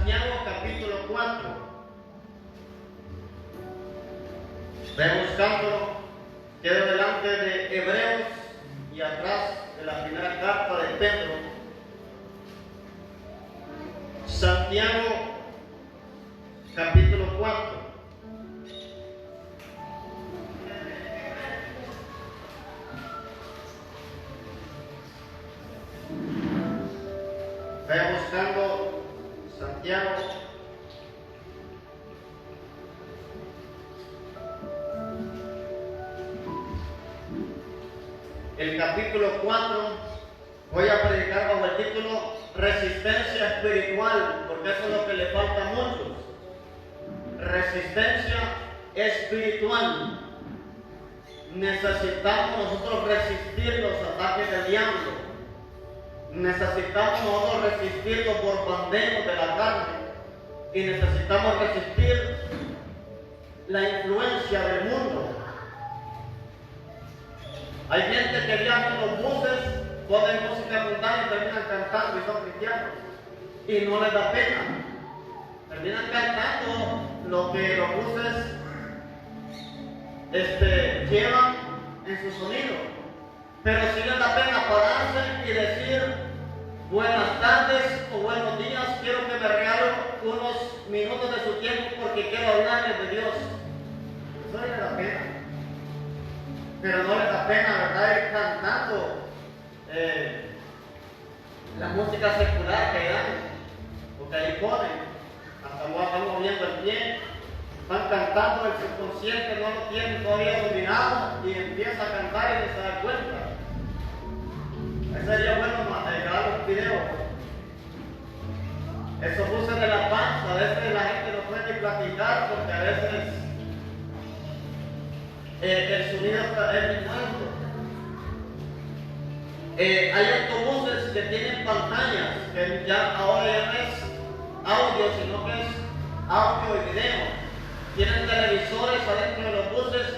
Santiago capítulo 4. Ven buscándolo, quedo delante de Hebreos y atrás de la primera carta de Pedro. Santiago capítulo 4. Vaya buscando Santiago. El capítulo 4, voy a predicar bajo el título Resistencia espiritual, porque eso es lo que le falta a muchos. Resistencia espiritual. Necesitamos nosotros resistir los ataques del diablo. Necesitamos nosotros resistir los bombardeos de la carne. Y necesitamos resistir la influencia del mundo. Hay gente que viaja en los buses, ponen música mundana y terminan cantando y son cristianos. Y no les da pena. Terminan cantando lo que los buses llevan en su sonido. Pero si les da pena pararse y decir buenas tardes o buenos días, quiero que me regalen unos minutos de su tiempo porque quiero hablarles de Dios. Eso les da pena. Pero no les da pena, ¿verdad? Ir cantando la música secular que dan, porque ahí ponen, hasta van moviendo el pie, van cantando, el subconsciente no lo tienen todavía dominado y empieza a cantar y no se da cuenta. Eso sería bueno grabar un video. Esos buses de la panza, a veces la gente no puede ni platicar porque a veces el sonido es muy alto. Hay autobuses que tienen pantallas, que ya ahora ya no es audio, sino que es audio y video. Tienen televisores adentro de los buses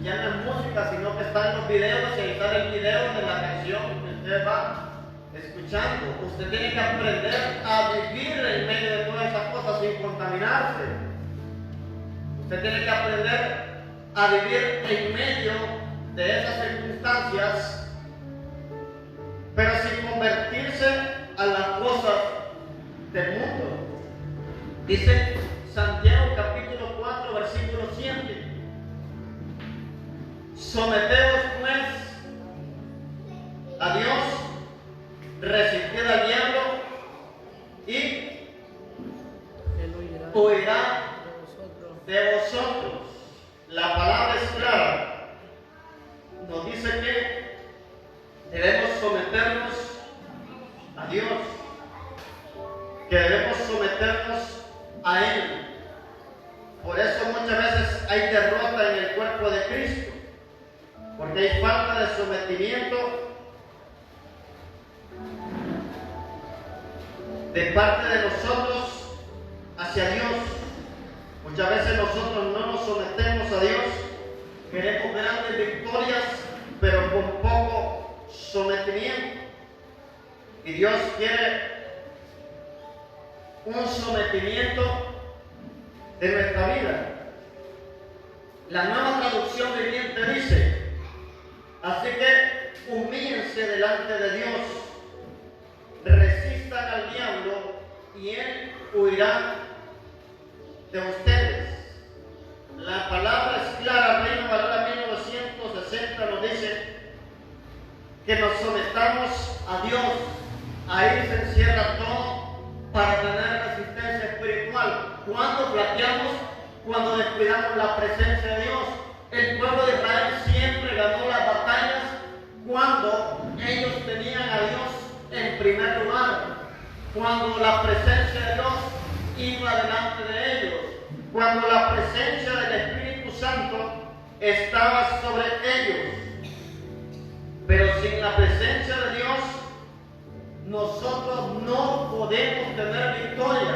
y ya no es música, sino que están los videos y ahí está el video de la canción que usted va escuchando. Usted tiene que aprender a vivir en medio de todas esas cosas sin contaminarse. Usted tiene que aprender a vivir en medio de esas circunstancias, pero sin convertirse a las cosas del mundo. Dice Santiago capítulo 4 versículo 7: someteos pues a Dios, resistid al diablo y Él huirá de vosotros. La palabra es clara. Nos dice que debemos someternos a Dios, que debemos someternos a Él. Por eso muchas veces hay derrota en el cuerpo de Cristo, porque hay falta de sometimiento de parte de nosotros hacia Dios. Muchas veces nosotros no nos sometemos a Dios, queremos grandes victorias, pero con poco sometimiento. Y Dios quiere un sometimiento de nuestra vida. La Nueva Traducción Viviente dice: así que humíllense delante de Dios, resistan al diablo y Él huirá de ustedes. La palabra es clara. Reina Valera 1960 nos dice que nos sometamos a Dios. Ahí se encierra todo para tener resistencia espiritual. Cuando flaqueamos, cuando descuidamos la presencia de Dios. El pueblo de Israel siempre ganó las batallas cuando ellos tenían a Dios en primer lugar, cuando la presencia de Dios iba delante de ellos, cuando la presencia del Espíritu Santo estaba sobre ellos. Pero sin la presencia de Dios, nosotros no podemos tener victoria.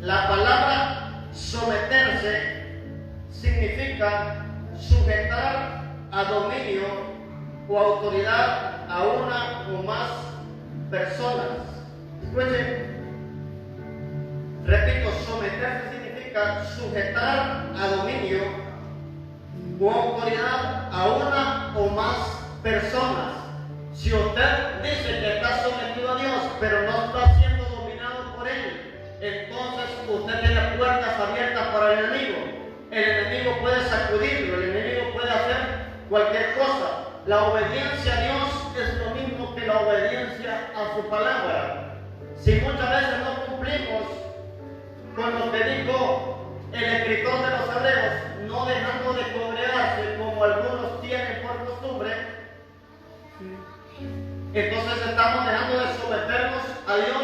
La palabra someterse significa sujetar a dominio o autoridad a una o más personas. Escuchen, someterse significa sujetar a dominio o autoridad a una o más personas. Si usted dice que está sometido a Dios, pero no está siendo dominado por Él, entonces usted tiene puertas abiertas para el enemigo. El enemigo puede sacudirlo, el enemigo puede hacer cualquier cosa. La obediencia a Dios es lo mismo que la obediencia a su palabra. Si muchas veces no cumplimos con lo que dijo el escritor de los Hebreos, no dejando de congregarse como algunos tienen por costumbre, entonces estamos dejando de someternos a Dios,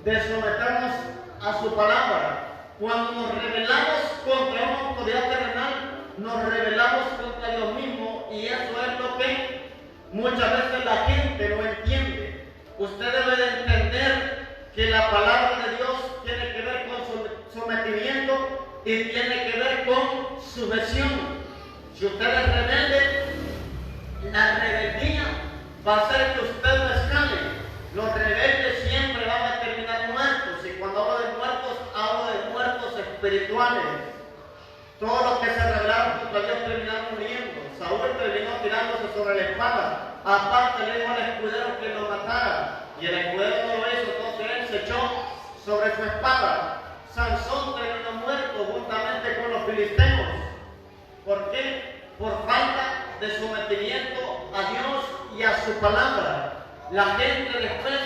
de someternos a su palabra. Cuando nos rebelamos contra una autoridad terrenal, nos rebelamos contra Dios mismo, y eso es lo que muchas veces la gente no entiende. Usted debe de entender que la palabra de Dios tiene que ver con sometimiento y tiene que ver con sujeción. Si usted es rebelde, la rebeldía va a hacer que usted no escale. Los rebeldes siempre van a terminar muertos, y cuando hablo de muertos, hablo de muertos espirituales. Todos los que se rebelaron contra Dios terminaron muriendo. Saúl terminó tirándose sobre la espada. Aparte le dijo al escudero que lo matara, y el escudero no lo hizo, entonces él se echó sobre su espada. Sansón terminó muerto juntamente con los filisteos. ¿Por qué? Por falta de sometimiento a Dios y a su palabra. La gente después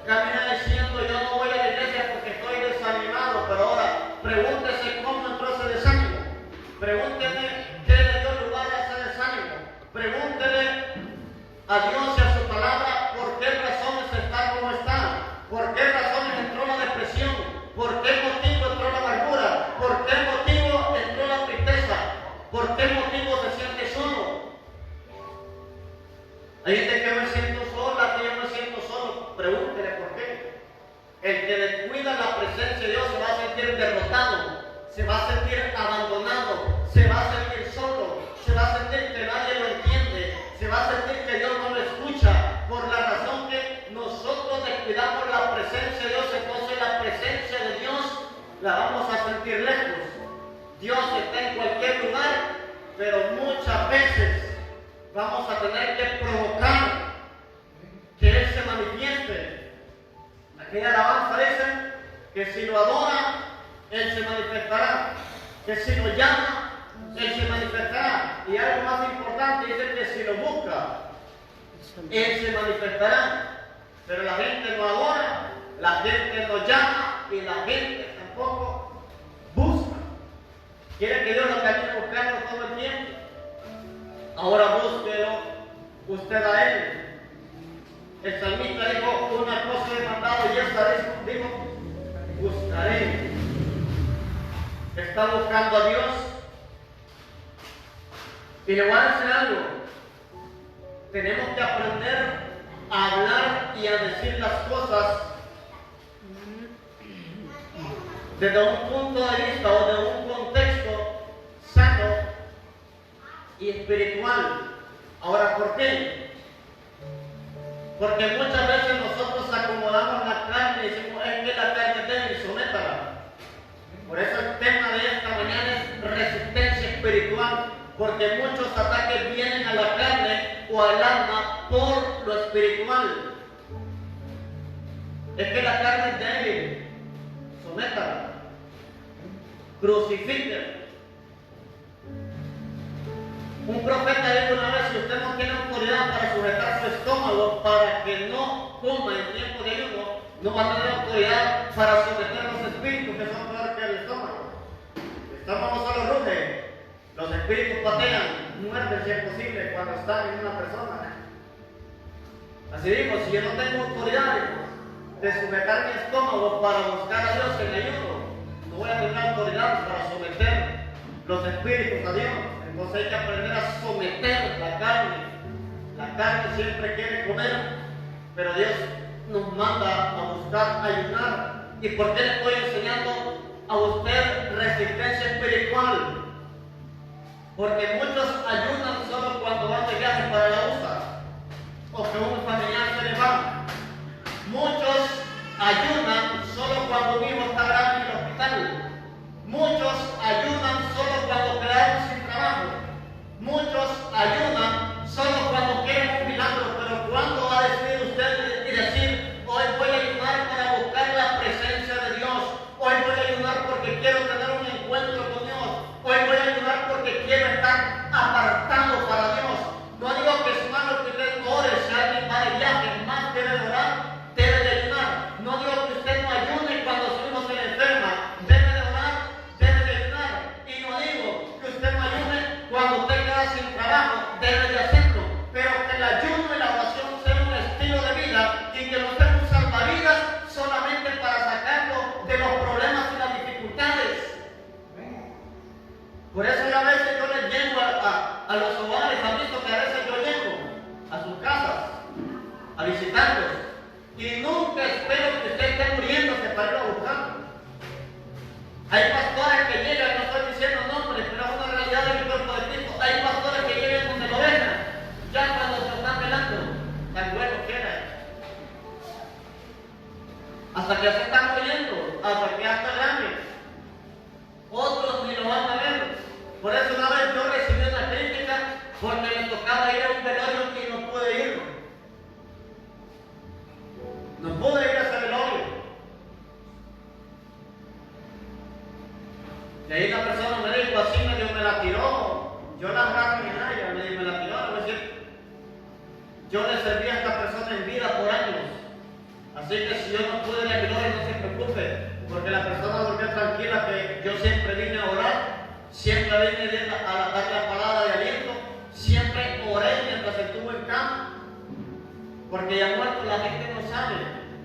camina diciendo: yo no voy a la iglesia porque estoy desanimado. Pero ahora pregúntese cómo entró ese desánimo. Pregúntele qué le dio lugar a ese desánimo. Pregúntele a Dios y a su palabra por qué razones está como está, por qué razones entró la depresión, por qué motivo entró la amargura, por qué motivo entró la tristeza, por qué motivo se siente solo. Hay gente que me siento sola, que yo me siento solo. Pregúntele por qué. El que descuida la presencia de Dios se va a sentir derrotado, se va a sentir abandonado, se va a sentir solo, se va a sentir que nadie lo entiende, se va a sentir que Dios no lo escucha, por la razón que nosotros descuidamos la presencia de Dios. Entonces la presencia de Dios la vamos a sentir lejos. Dios está en cualquier lugar, pero muchas veces vamos a tener que provocar que Él se manifieste. Aquella alabanza dice que si lo adora, Él se manifestará, que si lo llama, Él se manifestará, y algo más importante dice que si lo busca, Él se manifestará. Pero la gente no adora, la gente no llama, y la gente tampoco busca. Quiere que Dios lo termine buscando todo el tiempo. Ahora búsquelo usted a Él. El salmista dijo: una cosa he mandado y esta dijo: buscaré. Está buscando a Dios. Y le voy a decir algo: tenemos que aprender a hablar y a decir las cosas desde un punto de vista o de un contexto sano y espiritual. Ahora, ¿por qué? Porque muchas veces nosotros acomodamos la carne y decimos: es que la carne es débil, sométala. Por eso el tema de esta mañana es resistencia espiritual, porque muchos ataques vienen a la carne o al alma por lo espiritual. Es que la carne es débil, sométala, crucifíquela. Un profeta dijo una vez: si usted no tiene autoridad para sujetar su estómago para que no coma en tiempo de ayuno, no va a tener autoridad para someter los espíritus, que son peores que el estómago. El estómago solo ruge, los espíritus patean, muerden si es posible cuando están en una persona. Así digo, si yo no tengo autoridad de sujetar mi estómago para buscar a Dios en ayuno, no voy a tener autoridad para someter los espíritus a Dios. Entonces hay que aprender a someter la carne. La carne siempre quiere comer, pero Dios nos manda a buscar ayunar. ¿Y por qué le estoy enseñando a usted resistencia espiritual? Porque muchos ayunan solo cuando van de viaje para la USA o que un familiar se le va. Muchos ayunan solo cuando un hijo está grave en el hospital. visitarlos. Y nunca espero que usted esté muriéndose para ir a buscarlo. Hay pastores que llegan, no estoy diciendo nombres, pero es una realidad del cuerpo de Cristo. Hay pastores que llegan donde lo dejan, ya cuando se están velando, tan bueno que era. Hasta que se están muriendo, hasta que ya está grande. Otros ni lo van a ver. Por eso una vez yo recibí una crítica porque me tocaba ir a un velorio y no pude ir. No pude ir a ese velorio. Y ahí la persona me dijo así, me la tiró. Yo la agarré en ella, me la tiró. Me decía, yo le serví a esta persona en vida por años. Así que si yo no pude ir a velorio, no se preocupe, porque la persona volvió tranquila que yo siempre vine a orar. Siempre vine a dar la palabra de aliento, siempre oré mientras estuvo en cama, porque ya muertos la gente no sabe,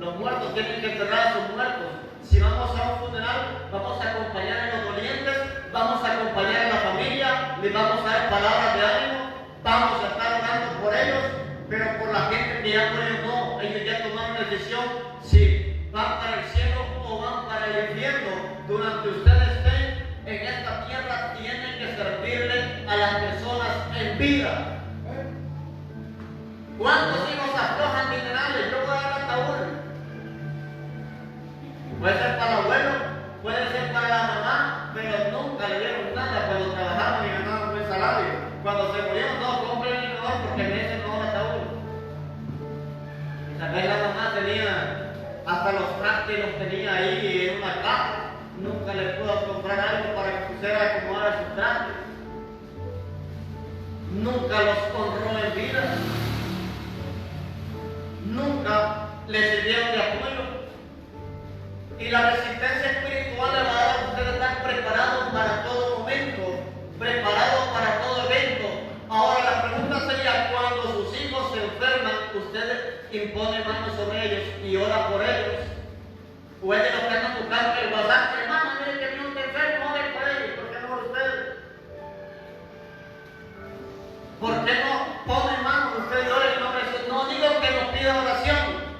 los muertos tienen que enterrar a sus muertos. Si vamos a un funeral, vamos a acompañar a los dolientes, vamos a acompañar a la familia, les vamos a dar palabras de ánimo, vamos a estar orando por ellos, pero por la gente que ya murió no, ellos ya tomaron la decisión si van para el cielo o van para el infierno. Durante ustedes estén en esta tierra tienen que servirle a las personas en vida. ¿Cuántos hijos aflojan minerales? Yo voy a dar ataúd. Puede ser para el abuelo, puede ser para la mamá, pero nunca le dieron nada cuando trabajaban y ganaban un buen salario. Cuando se murieron, no, compren el mejor porque merecen el mejor ataúd. Y tal vez la mamá tenía hasta los trastes los tenía ahí en una caja. Nunca le pudo comprar algo para que pusiera a acomodar sus trastes. Nunca los honró en vida. Nunca le sirvieron de apoyo. Y la resistencia espiritual le va a dar a ustedes estar preparados para todo momento, preparados para todo evento. Ahora la pregunta sería, cuando sus hijos se enferman, ¿usted impone manos sobre ellos y ora por ellos? ¿O es de los que andan buscando el WhatsApp? Hermano, mire que mi hijo está enfermo, ore por ellos. ¿Por qué no por usted? ¿Por qué no pone manos usted y ore en nombre de Jesús? No digo que nos pida oración.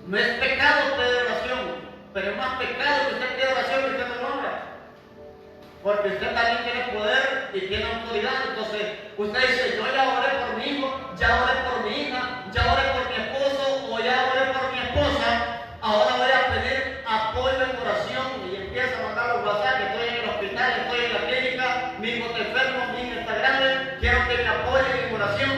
No es pecado pedir oración, pero es más pecado que usted pida oración y usted no lo ora. Porque usted también tiene poder y tiene autoridad. Entonces, usted dice, yo ya oré por mi hijo, ya oré por mi hija, ya oré por mi esposo o ya oré por mi esposa. Ahora voy a pedir apoyo en oración y empieza a mandar los WhatsApp, estoy en el hospital, estoy en la clínica, mi hijo está enfermo, mi hija está grande, quiero que me apoyen en oración.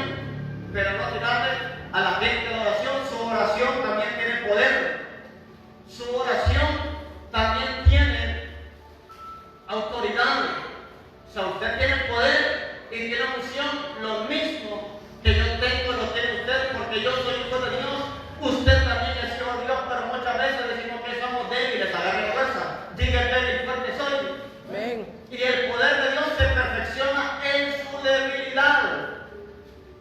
Pero no tirarle a la gente la oración, su oración también tiene poder. Su oración también tiene autoridad. O sea, usted tiene poder y tiene unción, lo mismo que yo tengo, lo tiene usted, porque yo soy hijo de Dios, usted también es hijo de Dios, pero muchas veces decimos que somos débiles, agarre fuerza, diga débil, fuerte soy. Amén. Y el poder de Dios se perfecciona en su debilidad.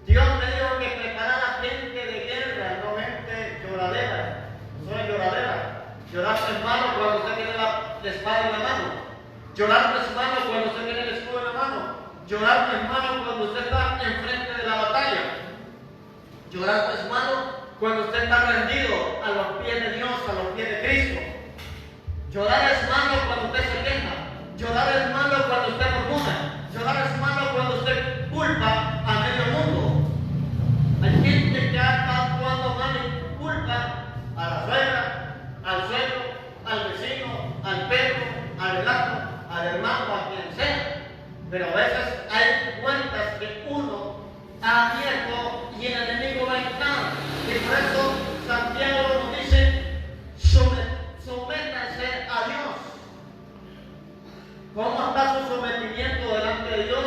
Dios me dijo que preparara gente de guerra, no gente lloradera. No soy lloradera. Llorar no es malo cuando usted tiene la espada en la mano. Llorar no es malo cuando usted tiene el escudo en la mano. Llorar no es malo cuando usted está enfrente de la batalla. Llorar no es malo cuando usted está rendido a los pies de Dios, a los pies de Cristo. Llorar es malo cuando usted se queja. Llorar es malo cuando usted murmura. Llorar es malo cuando usted culpa a medio mundo. Hay gente que está actuando mal y culpa a la suegra, al suegro, al vecino, al perro, al gato, al hermano, a quien sea. Pero a veces hay cuentas que uno ha abierto y el enemigo va a entrar. Y por eso Santiago nos dice, sométanse a Dios. ¿Cómo está su sometimiento delante de Dios?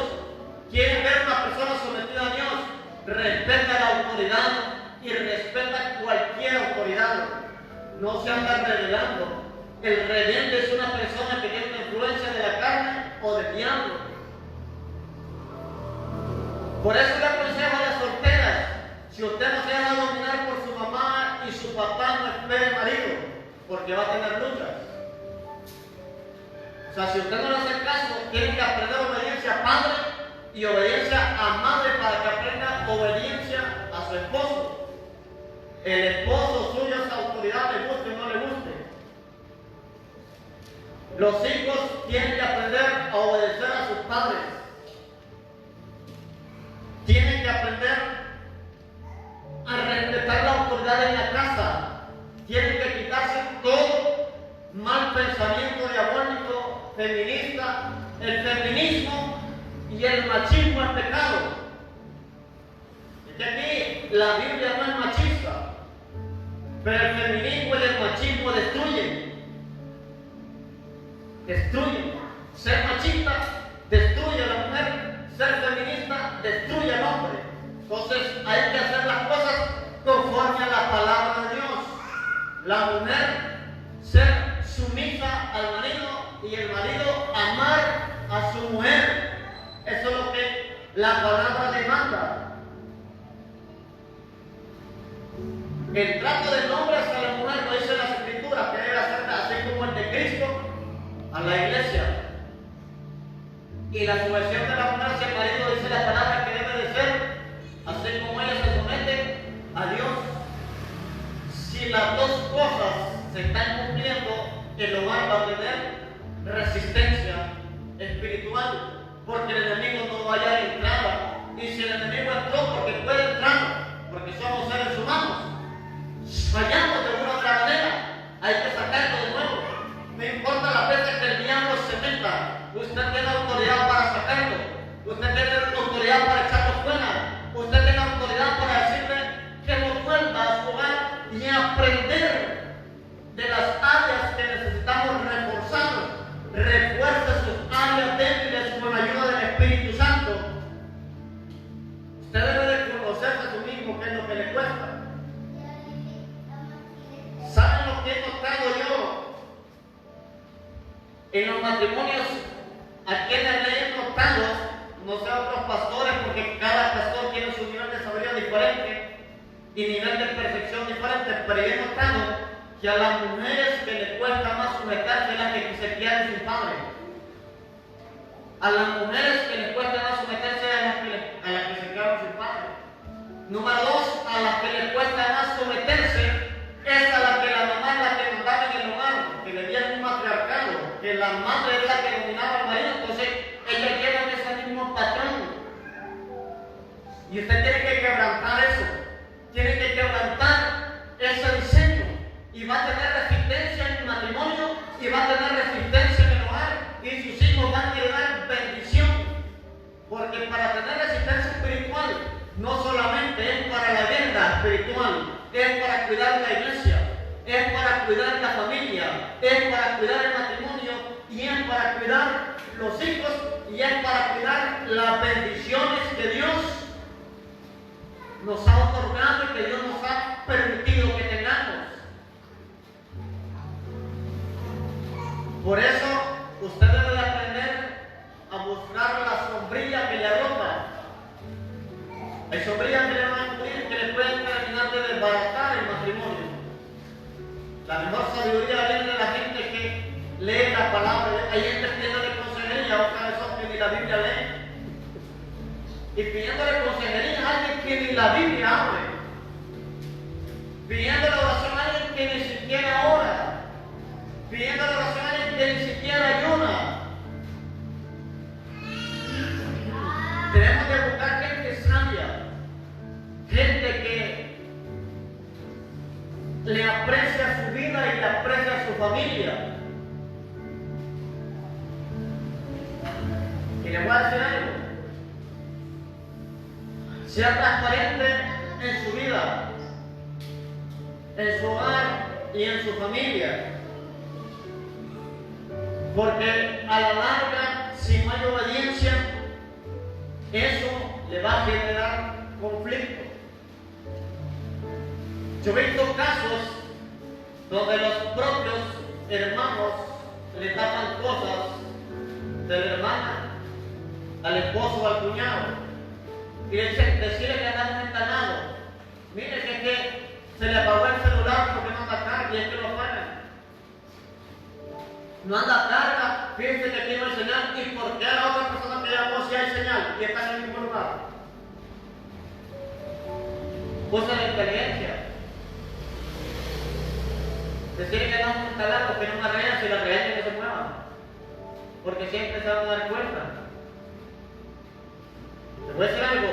¿Quieren ver una persona sometida a Dios? Respeta la autoridad y respeta cualquier autoridad. No se anda revelando. El rebelde es una persona que tiene una influencia de la carne o del diablo. Por eso le aconsejo a las solteras, si usted no se deja dominar por su mamá y su papá, no espere marido, porque va a tener luchas. O sea, si usted no le hace caso, tiene que aprender obediencia a padre y obediencia a madre para que aprenda obediencia a su esposo. el esposo suyo es autoridad, le guste o no le guste. Los hijos tienen que aprender a obedecer a sus padres. Tienen que aprender a respetar la autoridad en la casa. Tienen que quitarse todo mal pensamiento diabólico, feminista. El feminismo y el machismo es pecado. Es que aquí la Biblia no es machista, pero el feminismo y el machismo destruyen. Destruyen. Ser machista destruye a la mujer, ser feminista destruye al hombre. Entonces hay que hacer las cosas conforme a la palabra de Dios. La mujer ser sumisa al marido y el marido amar a su mujer. Eso es lo que la palabra demanda. El trato del hombre hacia la mujer lo dice las escrituras, que debe hacer así como el de Cristo a la iglesia. Y la sujeción de la mujer hacia el marido dice la palabra que debe de ser así como ella se somete a Dios. Si las dos cosas se están cumpliendo, el hogar va a tener resistencia espiritual, porque el enemigo no va a hallar entrada. Y si el enemigo entró, porque puede entrar, porque somos seres humanos, fallamos de una u otra manera, hay que sacarlo de nuevo. No importa las veces que el diablo se meta, usted tiene autoridad para sacarlo, usted tiene autoridad para echarlo fuera, usted tiene autoridad para decirle que no vuelva a su hogar y aprender de las áreas que necesitamos reforzar. Refuerce sus áreas débiles con ayuda del Espíritu Santo. Usted debe de conocerse a sí mismo qué es lo que le cuesta. ¿Saben lo que he notado yo en los matrimonios? ¿A quienes le he notado? No sé a otros pastores, porque cada pastor tiene su nivel de sabiduría diferente y nivel de perfección diferente, pero yo he notado que a las mujeres que les cuesta más sujetarse las que se quedan sin padre. A las mujeres que les cuesta más someterse a las que se quedaron sin padre. Número dos, a las que les cuesta más someterse es a la que la mamá es la que mandaba en el hogar, que le dieron un matriarcado, que la madre es la que dominaba al marido, entonces ella queda en ese mismo patrón. Y usted tiene que quebrantar eso, tiene que quebrantar ese diseño, y va a tener resistencia en el matrimonio, y va a tener resistencia en el hogar, y sus hijos van a heredar bendición, porque para tener resistencia espiritual no solamente es para la guerra espiritual, es para cuidar la iglesia, es para cuidar la familia, es para cuidar el matrimonio, y es para cuidar los hijos, y es para cuidar las bendiciones que Dios nos ha otorgado y que Dios nos ha permitido que tengamos. Por eso usted debe de aprender a buscar la sombrilla que le arropa. Hay sombrillas que le van a cubrir, que le pueden terminar de desbaratar el matrimonio. La mejor sabiduría viene de la gente que lee la palabra. Hay gente pidiéndole consejería, otra vez son que ni la Biblia lee. Y pidiéndole consejería a alguien que ni la Biblia abre. Pidiéndole oración a alguien que ni siquiera ora. Pidiéndole oración a alguien que ni siquiera ayuna. Tenemos que buscar gente sabia, gente que le aprecia su vida y le aprecia su familia. Y le voy a decir algo: sea transparente en su vida, en su hogar y en su familia, porque a la larga, si no hay obediencia, eso le va a generar conflicto. Yo he visto casos donde los propios hermanos le tapan cosas de la hermana al esposo o al cuñado y le dicen, decirle que anda instalado. Mire que se le apagó el celular porque no anda carga, y es que lo pagan. No anda carga, fíjense que aquí no hay señal, y por qué a la otra persona que llamó si hay señal y está en el mismo lugar. Usa la inteligencia. Decir que no es un talaco, que no me regañan, si la regañan que se muevan. Porque siempre se van a dar cuenta. ¿Te voy a decir algo?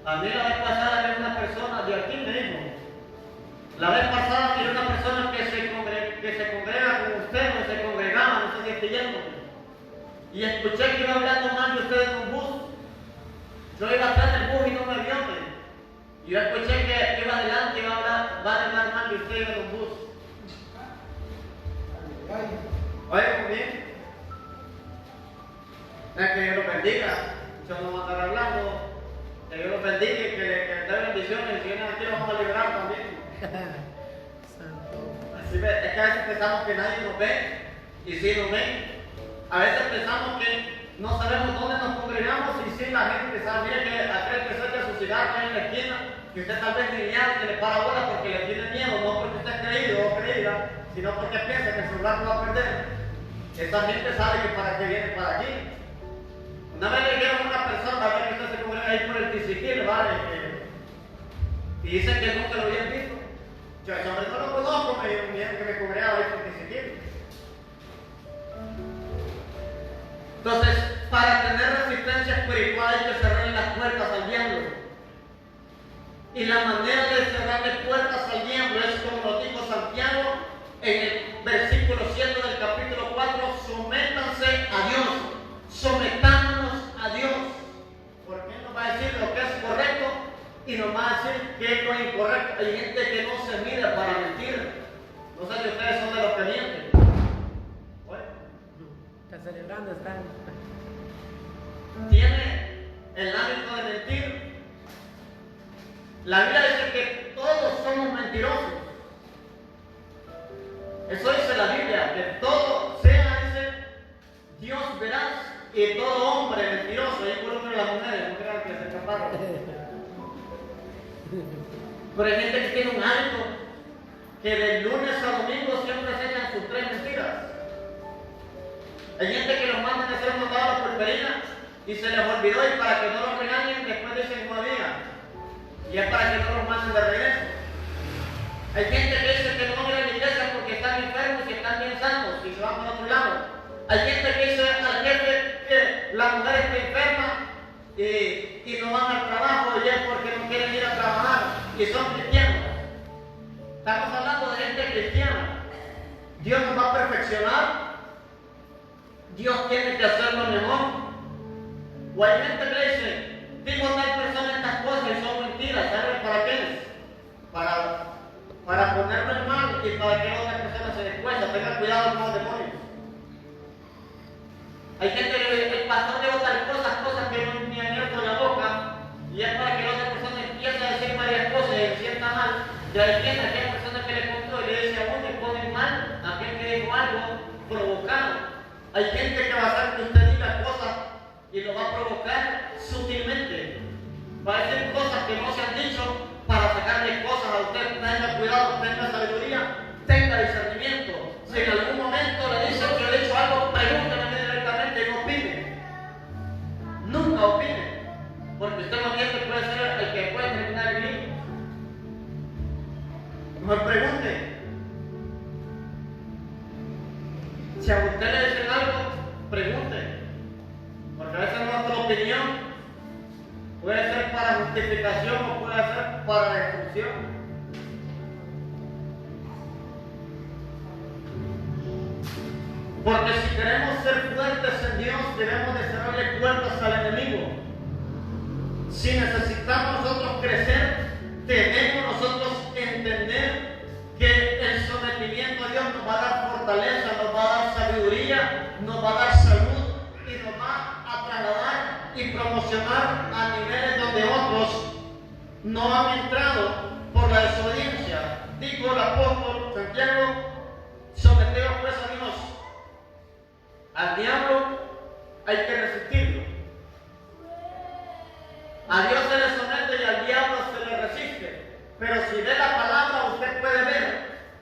A mí la vez pasada había una persona de aquí me dijo. La vez pasada había una persona que se congrega con usted, o se congregaba, no sé si estoy yendo. Y escuché que iba hablando mal de usted en un bus. Yo iba atrás del bus y no me vio. Y yo escuché que iba adelante y va a hablar mal de usted en un bus. Oye, bien. Es que Dios lo bendiga. Yo no voy a estar hablando. Que Dios los bendiga y que les dé bendiciones. Y si vienen aquí, los vamos a liberar también. Así ve, es que a veces pensamos que nadie nos ve. Y sí nos ven. A veces pensamos que no sabemos dónde nos congregamos. Y sí, la gente sabe bien que aquel que saca su cigarro en la esquina, que usted tal vez ni que le para bola porque le tiene miedo, no porque usted es creído o creída, sino porque piensa que el celular lo va a perder. Esa gente sabe que para qué viene para aquí. Una vez le dijeron a una persona, a ver que usted se congrega ahí por el Tisiquil, ¿vale? Y dicen que nunca lo habían visto. Yo ese hombre no lo conozco, me dijeron que me congregaba ahí por el Tisiquil. Entonces, para tener resistencia espiritual hay que cerrarle las puertas al diablo. Y la manera de cerrarle puertas al diablo es como lo dijo Santiago en el versículo 7 del capítulo 4, sométanse a Dios, sometámonos a Dios, porque Él nos va a decir lo que es correcto y nos va a decir qué es lo incorrecto. Hay gente que no se mira para mentir. No sé si ustedes son de los que mienten. Está celebrando, están. Tiene el hábito de mentir. La Biblia dice que todos somos mentirosos. Eso dice la Biblia, que todo sea, dice, Dios veraz y todo hombre mentiroso. Ahí por uno de las mujeres, no crean que se escaparon. Pero hay gente que tiene un hábito que de lunes a domingo siempre se echan sus 3 mentiras. Hay gente que los mandan a hacer un mandado a pulperina y se les olvidó y para que no los regañen después dicen no había. Y es para que no los manden de regreso. Hay gente que dice que no van a ir a la iglesia porque están enfermos y están bien sanos y se van para otro lado. Hay gente que dice al jefe que la mujer está enferma y no van al trabajo y es porque no quieren ir a trabajar y son cristianos. Estamos hablando de gente cristiana. Dios nos va a perfeccionar. Dios tiene que hacerlo mejor. O hay gente que dice, digo a tal persona estas cosas y son mentiras. ¿Saben para qué es? Para ponerme en mal y para que otras personas se den cuenta. Tengan cuidado con los demonios. Hay gente que dice, el pastor dijo tal cosas que no ni abierto la boca, y es para que la otra persona empiece a decir varias cosas y se sienta mal. Y hay gente, aquella persona que le contó y le dice a uno y pone mal a aquel que dijo algo provocado. Hay gente que va a hacer que usted diga cosas y lo va a provocar sutilmente. Va a decir cosas que no se han dicho para sacarle cosas a usted. Tenga cuidado, tenga sabiduría, tenga discernimiento. Si en algún momento le dice que le he dicho algo, pregúnteme directamente y no opine. Nunca opine. Porque usted no tiene que puede ser el que puede terminar el libro. Mejor pregunte. Si a usted le dicen algo, pregunte. Porque a veces nuestra opinión puede ser para justificación o puede ser para destrucción. Porque si queremos ser fuertes en Dios, debemos de cerrarle puertas al enemigo. Si necesitamos nosotros crecer, debemos nosotros entender que el sometimiento a Dios nos va a dar fortaleza, nos va a dar sabiduría, nos va a dar salud y nos va a trasladar y promocionar a niveles donde otros no han entrado por la desobediencia. Dijo el apóstol Santiago, someteos pues a Dios. Al diablo hay que resistirlo. A Dios se le somete y al diablo se le resiste. Pero si ve la palabra, usted puede ver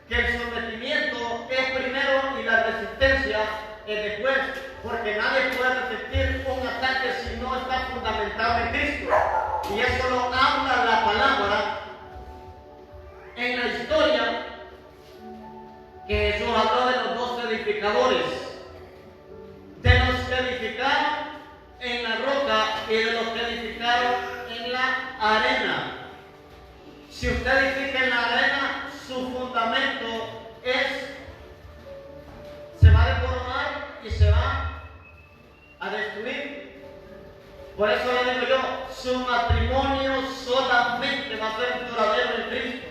que el sometimiento es primero y la resistencia es después. Porque nadie puede resistir un ataque si no está fundamentado en Cristo. Y eso lo habla la palabra. En la historia que Jesús habló de los dos edificadores, de los que edificaron en la roca y de los que edificaron en la arena. Si usted edifica en la arena, su fundamento se va a deformar y se va a destruir. Por eso le digo yo, su matrimonio solamente va a ser duradero en Cristo.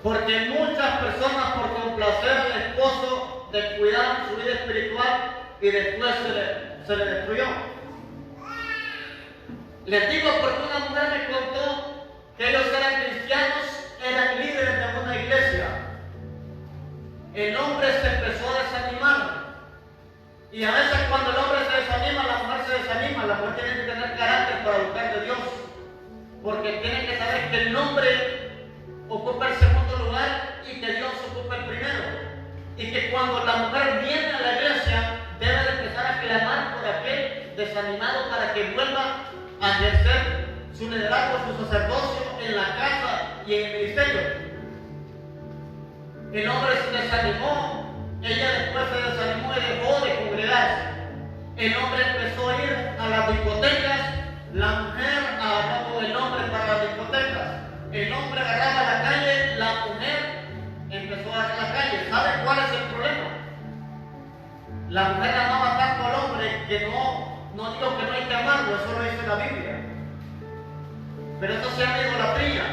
Porque muchas personas, por complacer al esposo, descuidaron su vida espiritual y después se le destruyó. Les digo porque una mujer me contó que ellos eran cristianos, eran líderes de una iglesia. El hombre se empezó a desanimar. Y a veces cuando el hombre se desanima, la mujer se desanima. La mujer tiene que tener carácter para buscar de Dios. Porque tiene que saber que el hombre ocupa el segundo lugar y que Dios ocupa el primero. Y que cuando la mujer viene a la iglesia, debe de empezar a clamar por aquel desanimado para que vuelva a ejercer su liderazgo, su sacerdocio en la casa y en el ministerio. El hombre se desanimó, ella después se desanimó y dejó de congregarse. El hombre empezó a ir a las discotecas, la mujer agarró con el hombre para las discotecas. El hombre agarraba la calle, la mujer empezó a agarrar la calle. ¿Sabe cuál es el problema? La mujer amaba tanto al hombre que no digo que no hay que amarlo, eso lo dice la Biblia. Pero eso se llama idolatría.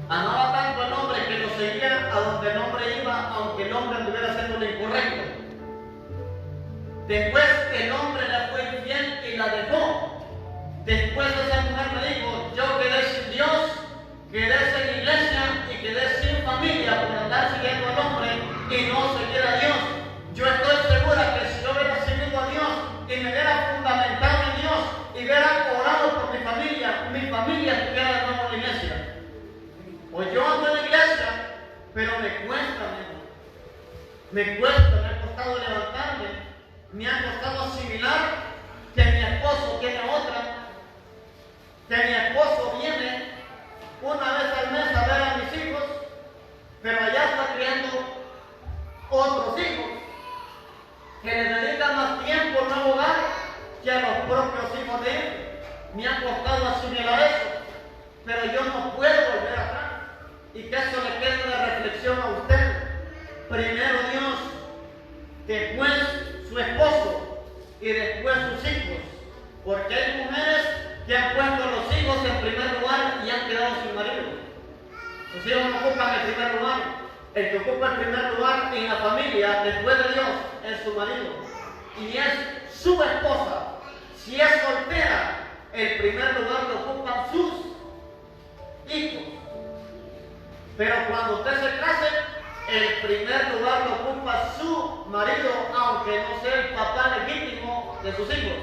Amaba tanto al hombre que lo seguía a donde el hombre iba, aunque el hombre anduviera haciendo lo incorrecto. Después el hombre la fue infiel y la dejó. Después esa mujer me dijo, yo quedé sin Dios, quedé sin iglesia y quedé sin familia por andar siguiendo al hombre y no seguir a Dios. Yo estoy segura que si yo hubiera seguido a Dios y me hubiera fundamentado en Dios y hubiera orado por mi familia estuviera de nuevo en la iglesia. O yo ando en la iglesia, pero me cuesta, me ha costado levantarme, me ha costado asimilar que mi esposo tiene otra, que mi esposo viene una vez al mes a ver a mis hijos, pero allá está criando otros hijos, que le dedican más tiempo al nuevo hogar que a los propios hijos de él. Me ha costado asimilar eso, pero yo no puedo volver atrás. Y que eso le quede una reflexión a usted. Primero Dios, después su esposo y después sus hijos. Porque hay mujeres que han puesto a los hijos en primer lugar y han quedado sin marido. Los hijos no ocupan el primer lugar. El que ocupa el primer lugar en la familia, después de Dios, es su marido. Y es su esposa. Si es soltera, el primer lugar lo ocupan sus hijos. Pero cuando usted se case, el primer lugar lo ocupa su marido, aunque no sea el papá legítimo de sus hijos.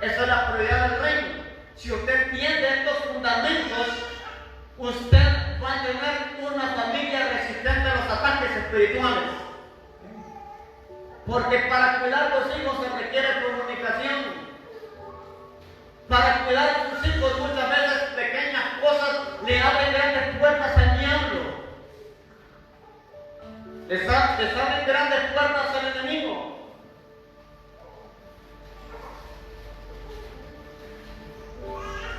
Esa es la prioridad del reino. Si usted entiende estos fundamentos, usted va a tener una familia resistente a los ataques espirituales. Porque para cuidar a los hijos se requiere comunicación. Para cuidar a sus hijos muchas veces pequeñas cosas le abren grandes puertas al diablo. Les abren grandes puertas al enemigo.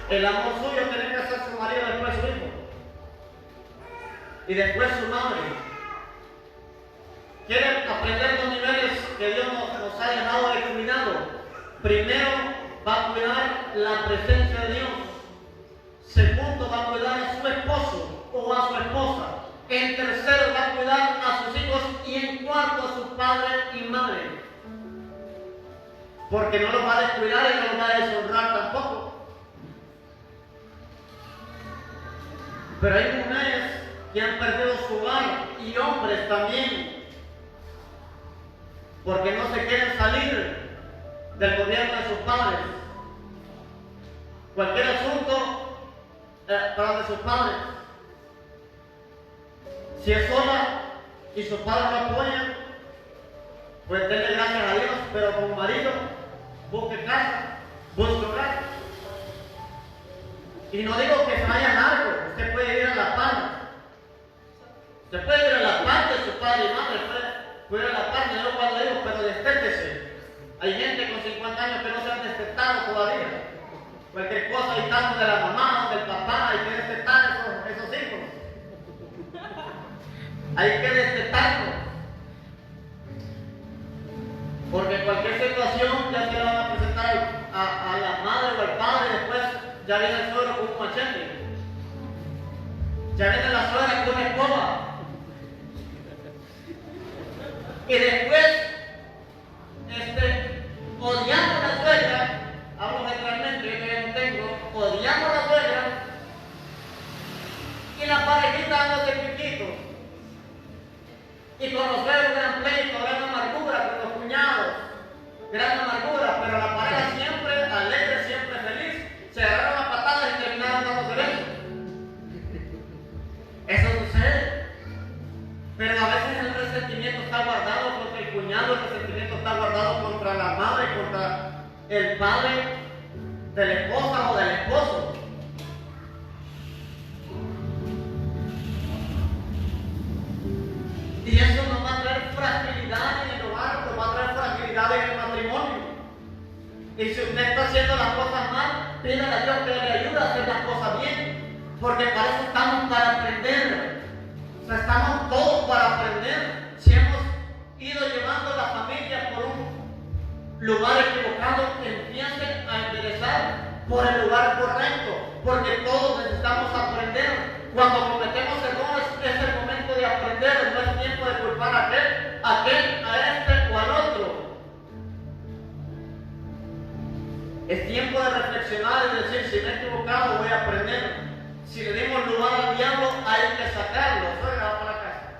El amor suyo tiene que ser su marido, después su hijo. Y después su madre. ¿Quieren aprender los niveles que Dios nos ha llamado de iluminado? Primero, va a cuidar la presencia de Dios. Segundo, va a cuidar a su esposo o a su esposa. En tercero, va a cuidar a sus hijos. Y en cuarto, a su padre y madre. Porque no los va a descuidar y no los va a deshonrar tampoco. Pero hay mujeres que han perdido su hogar y hombres también. Porque no se quieren salir del gobierno de sus padres. Cualquier asunto para de sus padres. Si es sola y sus padres la apoyan, pues denle gracias a Dios, pero como marido, busque casa, busque hogar. Y no digo que se vaya largo, usted puede Se puede ir a la par de su padre y madre, puede ir a la par de los padres, pero destétese. Hay gente con 50 años que no se han destetado todavía. Cualquier cosa ahí estamos de la mamá o del papá, hay que destetar esos hijos. Hay que destetarlos. Porque cualquier situación ya se la van a presentar a la madre o al padre, después ya viene el suegro con un machete. Ya viene la suegra con una escoba. Y después, odiamos a la suegra, hablo generalmente, yo que no tengo, odiamos a la suegra, y la parejita anda de piquito. Y con los suegros gran pleito, gran amargura, con los cuñados, gran amargura, pero la pareja siempre alegre, siempre feliz, se agarraron a patadas y terminaron dándose besos. Eso sucede. Pero a veces el resentimiento está guardado contra el cuñado, el resentimiento está guardado contra la madre, contra el padre de la esposa o del esposo. Y eso nos va a traer fragilidad en el hogar, nos va a traer fragilidad en el matrimonio. Y si usted está haciendo las cosas mal, pídale a Dios que le ayude a hacer las cosas bien. Porque para eso estamos, para aprender. O sea, estamos todos para aprender. Si hemos ido llevando la familia por un lugar equivocado, empiecen a enderezar por el lugar correcto. Porque todos necesitamos aprender. Cuando cometemos errores es el momento de aprender, no es tiempo de culpar a aquel, a este o al otro. Es tiempo de reflexionar y decir, si me he equivocado voy a aprender. Si le dimos lugar al diablo hay que sacarlo. Suegra, va para la casa.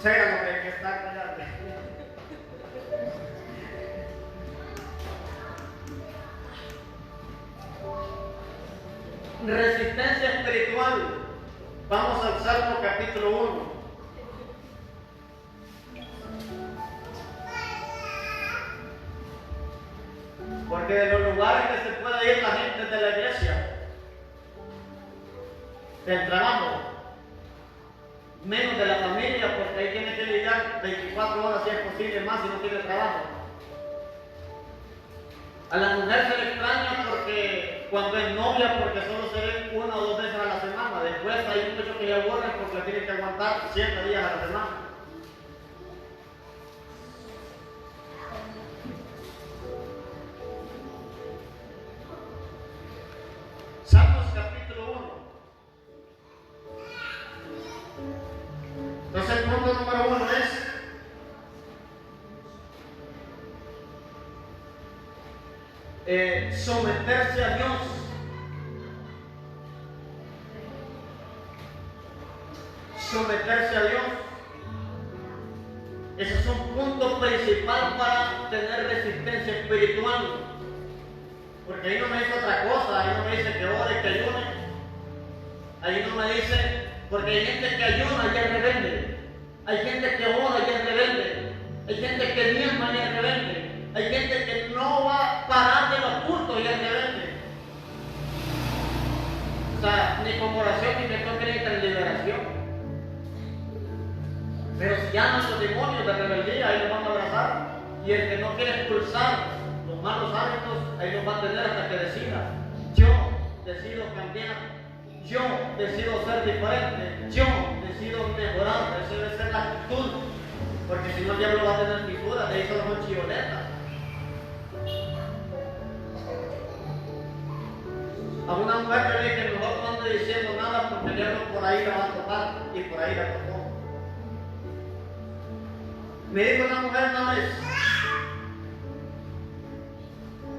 Suegra, no tiene que estar callado. Resistencia espiritual. Vamos al Salmo capítulo 1. Porque de los lugares que se puede ir la gente de la iglesia, del trabajo, menos de la familia, porque ahí tiene que lidiar 24 horas si es posible más si no tiene trabajo. A la mujer se le extraña porque cuando es novia, porque solo se ven 1 o 2 veces a la semana. Después hay muchos que ya aburren porque tienen que aguantar 7 días a la semana. Salmos capítulo 1. Entonces el punto número 1 es someterse a Dios. Someterse a Dios. Ese es un punto principal para tener resistencia espiritual. Porque ahí no me dice otra cosa, ahí no me dice que ore, que ayune. Ahí no me dice, porque hay gente que ayuna y es rebelde. Hay gente que ora y es rebelde. Hay gente que diezma y es rebelde. Hay gente que no va a parar de los cultos y es rebelde. O sea, ni con oración ni que toque necesitan liberación. Pero si llaman los demonios de rebeldía, ahí los van a abrazar. Y el que no quiere expulsar los malos hábitos, ahí los va a tener hasta que decida. Yo decido cambiar. Yo decido ser diferente. Yo decido mejorar. Esa debe ser la actitud. Porque si no, el diablo va a tener fisuras. De ahí solo son chioletas. A una mujer que le dije, mejor no ande diciendo nada porque el diablo por ahí la va a tocar. Y por ahí la tocó. Me dijo una mujer una vez,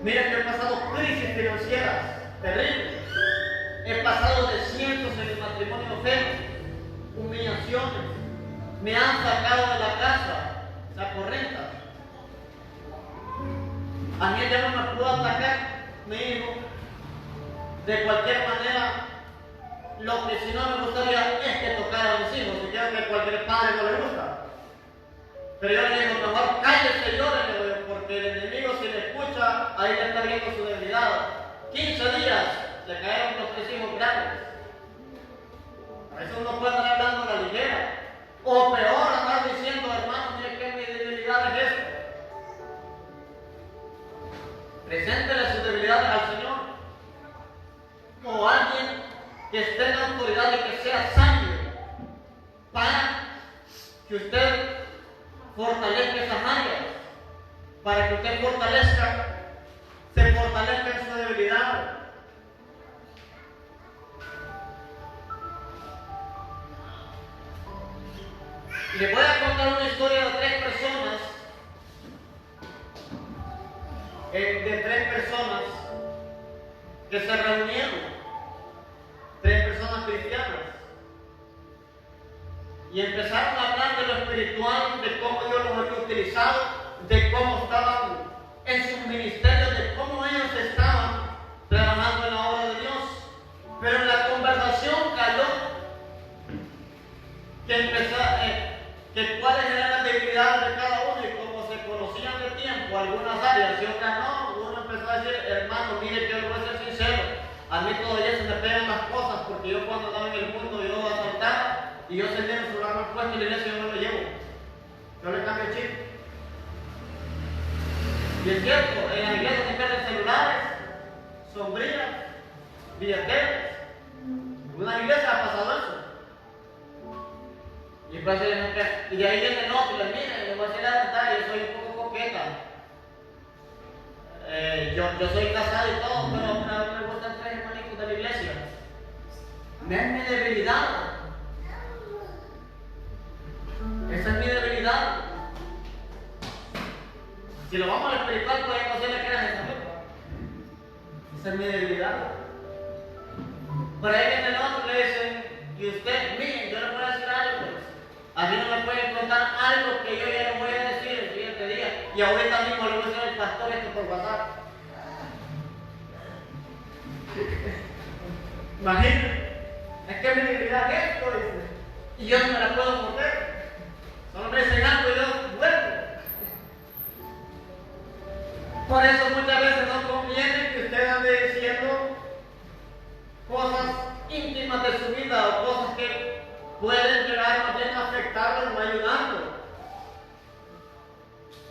mira que he pasado crisis financieras terribles, he pasado desiertos en mi matrimonio feo, humillaciones, me han sacado de la casa, la correnta. A mí ya no me pudo atacar mi hijo de cualquier manera. Lo que si no me gustaría es que tocara a mis hijos, si quiero que cualquier padre no le gusta. Pero yo le digo, mejor cállese y llórele, porque el enemigo si le escucha, ahí le está viendo su debilidad. 15 días le cayeron los 3 hijos grandes. A veces uno puede estar hablando a la ligera. O peor, andar diciendo, hermano, mire que mi debilidad es esto. Preséntele sus debilidades al Señor. O alguien que esté en autoridad y que sea sabio, para que usted fortalezca esas áreas, para que usted se fortalezca en su debilidad. Les voy a contar una historia de 3 personas, que se reunieron, 3 personas cristianas, y empezaron a hablar de lo espiritual, de cómo Dios los había utilizado, de cómo estaban en sus ministerios, de cómo ellos estaban trabajando en la obra de Dios. Pero en la conversación cayó que cuáles eran las debilidades de cada uno, y como se conocían de tiempo algunas áreas y otras no, uno empezó a decir, hermano, mire que yo voy a ser sincero, a mí todavía se me pegan las cosas, porque yo cuando estaba en el mundo yo asaltaba y yo tenía el celular mal puesto en la iglesia, yo no lo llevo, yo le cambio el chip. Y es cierto, en la iglesia se pierden celulares, sombrillas, billeteras. En una iglesia ha pasado eso. Y de ahí viene el otro, y le mira, le voy a decir la verdad, yo soy un poco coqueta. Yo soy casado y todo, pero me gustan 3 hermanitos de la iglesia. Es mi debilidad. Esa es mi debilidad. Si lo vamos al espiritual, podemos decirle que eres esa misma. Esa es mi debilidad. Por ahí viene el otro y le dicen, y usted, miren, yo le puedo decir algo, pues. A mí no me pueden contar algo que yo ya le voy a decir el siguiente día. Y ahorita mismo le voy a decir al pastor esto por WhatsApp. Imagínate, es que mi debilidad es esto, dice. Y yo no me la puedo mover. Solo me dicen algo y yo vuelvo. Por eso muchas veces no conviene que usted ande diciendo cosas íntimas de su vida o cosas que pueden llegar más bien a afectarlo, no ayudarlo.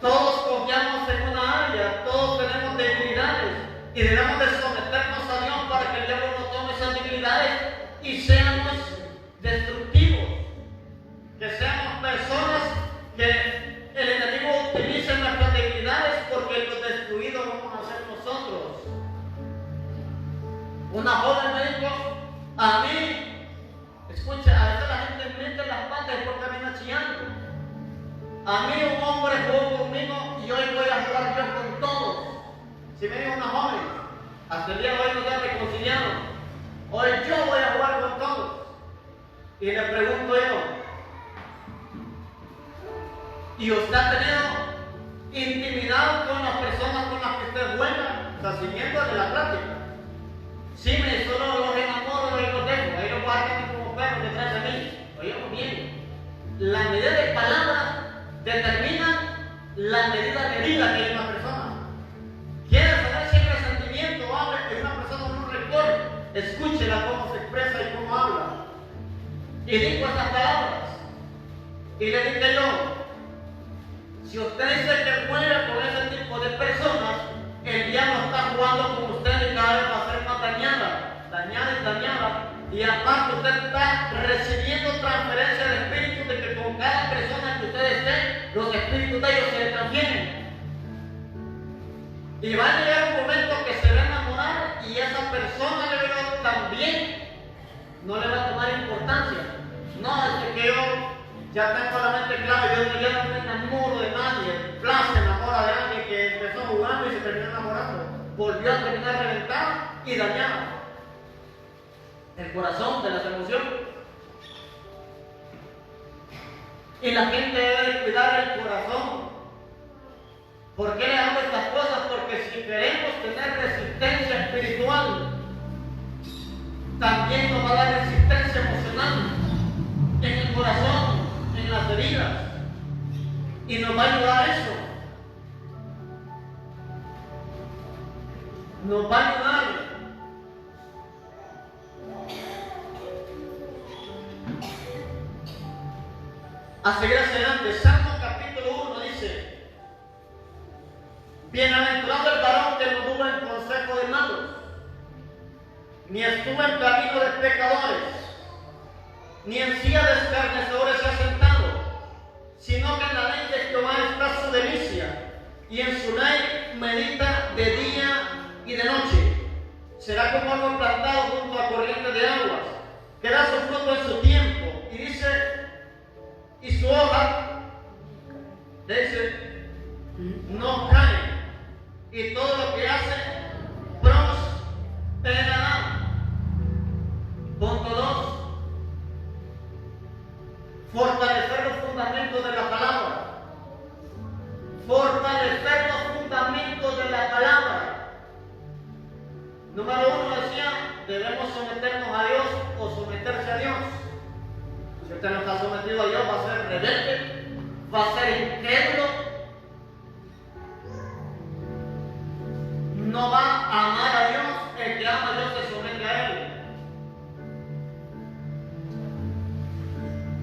Todos confiamos en una área, todos tenemos debilidades y debemos de someternos a Dios para que el diablo no tome esas debilidades y seamos destructivos, que seamos personas que el enemigo utilice nuestras debilidades, porque los destruidos vamos a ser nosotros. Una joven me dijo, a mí, escucha, a veces la gente mete las patas porque camina chillando. A mí un hombre jugó conmigo y hoy voy a jugar yo con todos. Si me dijo una joven, hasta el día de hoy no se reconciliaron. Hoy yo voy a jugar con todos. Y le pregunto yo, ¿y usted ha tenido intimidad con las personas con las que usted juega? O sea, siguiéndole la práctica. Sí, me solo los enamoro y los dejo. Ahí los guardan como perros detrás de mí. Oígamos bien. La medida de palabras determina la medida de vida que hay en una persona. ¿Quiere saber si hay resentimiento o habla que una persona no recuerda? Escúchela cómo se expresa y cómo habla. Y dijo esas palabras. Y le dije yo, si usted dice que juega con ese tipo de personas, el diablo está jugando con usted y cada vez va a ser más dañada. Y aparte usted está recibiendo transferencia de espíritus, de que con cada persona que usted esté, los espíritus de ellos se le transfieren. Y va a llegar un momento que se va a enamorar y esa persona le va también, no le va a tomar importancia. No, es que yo ya tengo la mente clara, yo no me enamoro de nadie. Flash se enamora de alguien que empezó jugando y se terminó enamorando. Volvió a terminar reventada y dañada. El corazón de las emociones. Y la gente debe cuidar el corazón. ¿Por qué le hago estas cosas? Porque si queremos tener resistencia espiritual, también nos va a dar resistencia emocional en el corazón, en las heridas, y nos va a ayudar a eso. Nos va a ayudar a seguir hacia adelante. Salmo capítulo 1 dice: bienaventurado el varón que no anduvo en consejo de malos, ni estuvo en camino de pecadores, ni en silla de escarnecedores se ha sentado, sino que en la ley de Jehová está su delicia, y en su ley medita de día y de noche. Será como árbol plantado junto a corriente de aguas, que da su fruto en su tiempo. Y dice, y su hoja, dice, no cae, y todo lo que hace prosperará. Punto 2. Fortalecer los fundamentos de la palabra. Fortalecer los fundamentos de la palabra. Número 1 decía, debemos someternos a Dios o someterse a Dios. Si usted no está sometido a Dios, va a ser rebelde, va a ser incrédulo, no va a amar a Dios. El que ama a Dios se somete a Él.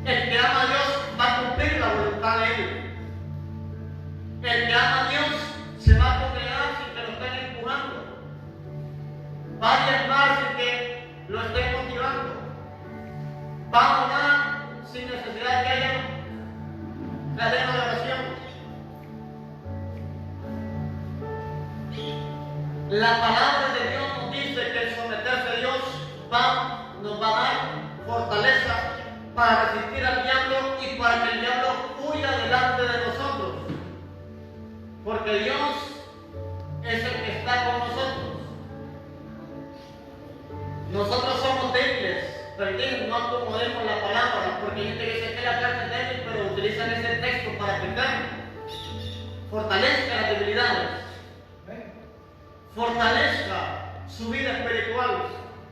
El que ama a Dios va a cumplir la voluntad de Él. El que ama a Dios se va a congregar sin que lo estén empujando. Va a diezmar sin que lo estén motivando. Va a orar sin necesidad de que haya cadena de oración. La palabra de Dios nos dice que el someterse a Dios nos va a dar fortaleza para resistir al diablo y para que el diablo huya delante de nosotros. Porque Dios es el que está con nosotros. Nosotros somos débiles, pero no acomodemos la palabra, porque hay gente que dice que la carne es débil, pero utilizan ese texto para pecar. Fortalezca las debilidades. Fortalezca su vida espiritual.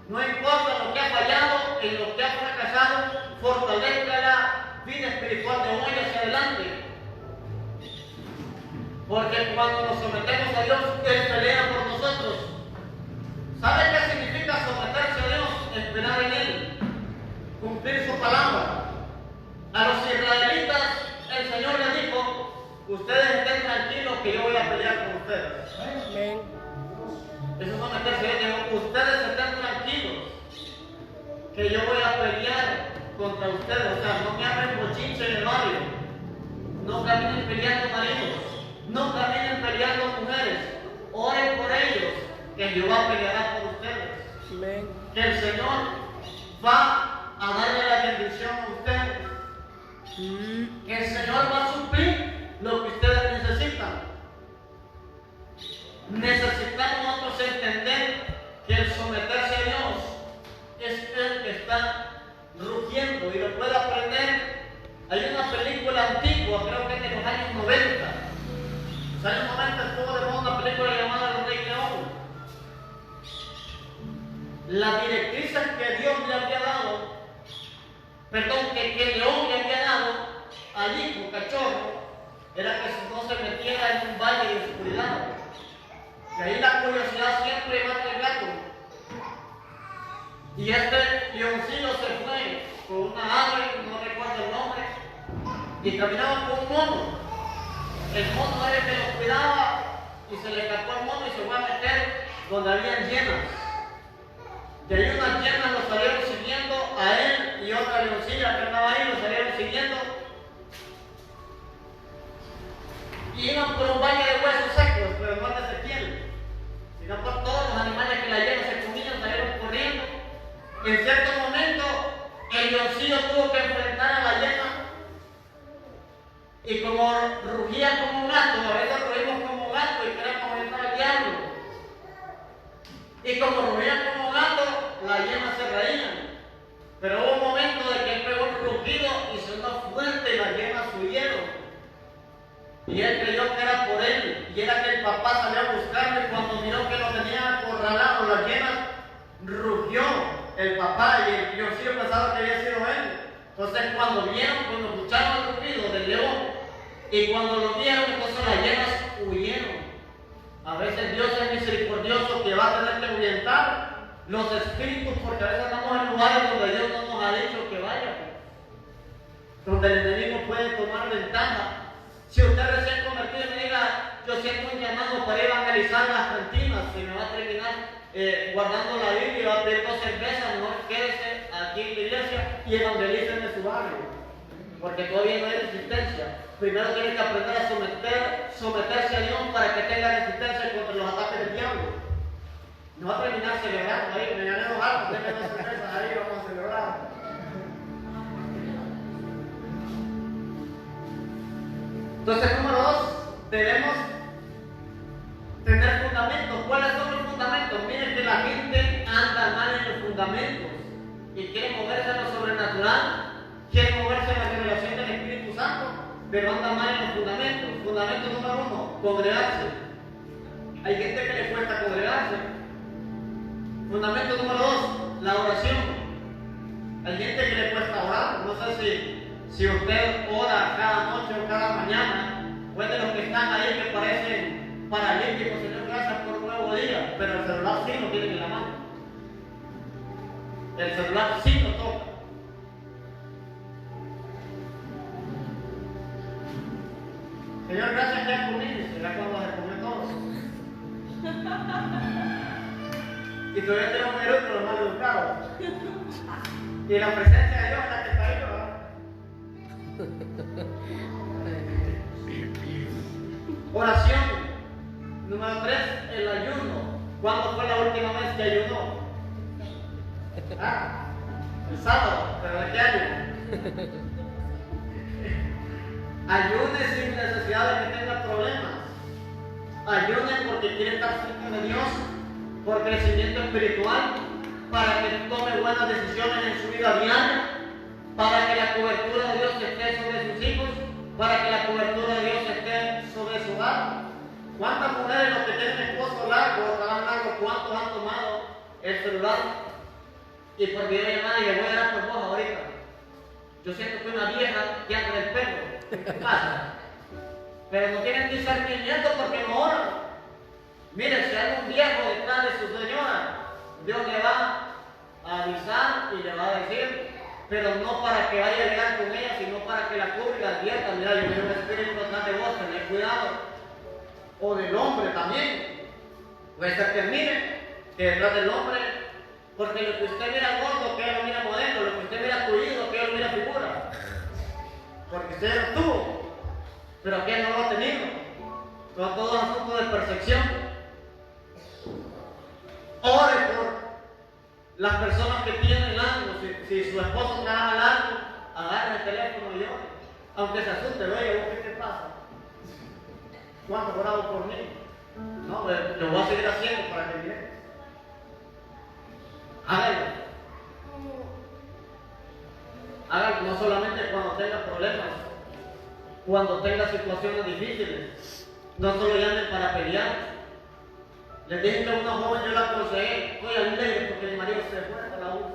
No importa lo que ha fallado, en lo que ha fracasado, fortalezca la vida espiritual de hoy hacia adelante. Porque cuando nos sometemos a Dios, Él pelea por nosotros. ¿Sabe qué significa someterse a Dios? Esperar en Él, cumplir su palabra. A los israelitas, el Señor les dijo: ustedes estén tranquilos que yo voy a pelear con ustedes. Amén. Eso es someterse a Dios. Ustedes estén tranquilos que yo voy a pelear contra ustedes. O sea, no me hagan bochinche en el barrio. No caminen peleando maridos. No caminen peleando mujeres. Oren por ellos, que Jehová peleará por ustedes. Amén. Que el Señor va a darle la bendición a ustedes. Que el Señor va a suplir lo que ustedes necesitan. Necesitamos nosotros entender que el someterse a Dios es el que está rugiendo y lo puede aprender. Hay una película antigua, creo que es de los años 90. En los años 90 estuvo de moda una película llamada El Rey León. Las directrices que Dios le había dado, que León le había dado al hijo cachorro, era que no se metiera en un valle de oscuridad. Y ahí la curiosidad siempre mata al gato. Y este leoncillo se fue con una ave, no recuerdo el nombre, y caminaba con un mono. El mono era el que lo cuidaba y se le escapó el mono y se fue a meter donde habían hienas. Y ahí unas hienas lo salieron siguiendo a él y otra leoncilla que andaba ahí, lo salieron siguiendo. Y iban por un valle de huesos secos, pero no de Ezequiel, sino por todos los animales que la hiena se comían, salieron corriendo. Y en cierto momento el leoncillo tuvo que enfrentar a la hiena. Y como rugía como un gato, a veces reímos como un gato y queremos enfrentar al diablo. Y como rugía como un gato, las hienas se reían. Pero hubo un momento de que él pegó un rugido y sonó fuerte y las hienas huyeron. Y él creyó que era por él, y era que el papá salió a buscarlo, y cuando miró que lo tenía acorralado, las hienas, rugió el papá, y el leoncillo pensaba que había sido él. Entonces cuando escucharon el rugido del león, y cuando lo vieron, entonces las hienas huyeron. A veces Dios es misericordioso, que va a tener que ahuyentar los espíritus, porque a veces estamos en lugares donde Dios no nos ha dicho que vaya, donde el enemigo puede puede tomar ventaja. Si usted recién convertido me diga, yo siento un llamado para evangelizar las cantinas, y me va a terminar guardando la Biblia y va a pedir 2 cervezas, mejor quédese aquí en la iglesia y evangelicen en su barrio, porque todavía no hay resistencia. Primero tiene que aprender a someterse a Dios para que tenga resistencia contra los ataques del diablo. No va a terminar celebrando ahí, me gané 2 almas, denme 2 cervezas ahí, vamos a celebrar. Entonces, número 2, debemos tener fundamentos. ¿Cuáles son los fundamentos? Miren que la gente anda mal en los fundamentos y quiere moverse en lo sobrenatural, quiere moverse en la revelación del Espíritu Santo, pero anda mal en los fundamentos. Fundamento número 1, congregarse. Hay gente que le cuesta congregarse. Fundamento número 2, la oración. Hay gente que le cuesta orar. No sé si usted ora cada noche o cada mañana, o es de los que están ahí que parecen paralíticos, Señor, gracias por un nuevo día, pero el celular sí lo tienen en la mano. El celular sí lo toca. Señor, gracias que has comido, será cuando se comió todo. Y todavía tenemos que ir otro mal educado. Y la presencia de Dios es la que está ahí, ¿verdad? Oración. Número 3, el ayuno. ¿Cuándo fue la última vez que ayunó? El sábado, pero ¿de qué año? Ayune sin necesidad de que tenga problemas. Ayunen porque quiere estar cerca de Dios, por crecimiento espiritual, para que tome buenas decisiones en su vida diaria, para que la cobertura de Dios esté sobre sus hijos, para que la cobertura de Dios esté sobre su hogar. ¿Cuántas mujeres, los que tienen esposo largo o trabajo largo, cuántos han tomado el celular y por videollamada y le voy a dar por vos ahorita? Yo siento que una vieja que anda del pelo, ¿qué pasa? Pero no tienen discernimiento porque no oran. Miren, si hay un viejo detrás de su señora, Dios le va a avisar y le va a decir, pero no para que vaya a llegar con ella, sino para que la cubra y la advierta. Mira, yo veo un espíritu atrás de vos, tened cuidado. O del hombre también. Puede ser que mire que detrás del hombre, porque lo que usted mira gordo, que él lo mira modelo, lo que usted mira tullido, que él lo mira figura. Porque usted lo tuvo, pero aquel no lo ha tenido. Son todos asuntos de percepción. Ore por las personas que tienen largo. Si su esposo trabaja largo, agarre el teléfono y ore. Aunque se asuste, oye, ¿vos qué te pasa? ¿Cuánto orado por mí? No, lo voy a seguir haciendo para que mire. Hágalo. Hágalo no solamente cuando tenga problemas, cuando tenga situaciones difíciles. No solo llamen para pelear. Les dije que a una joven yo la aconsejé, oye, alegre porque mi marido se fue a la uva.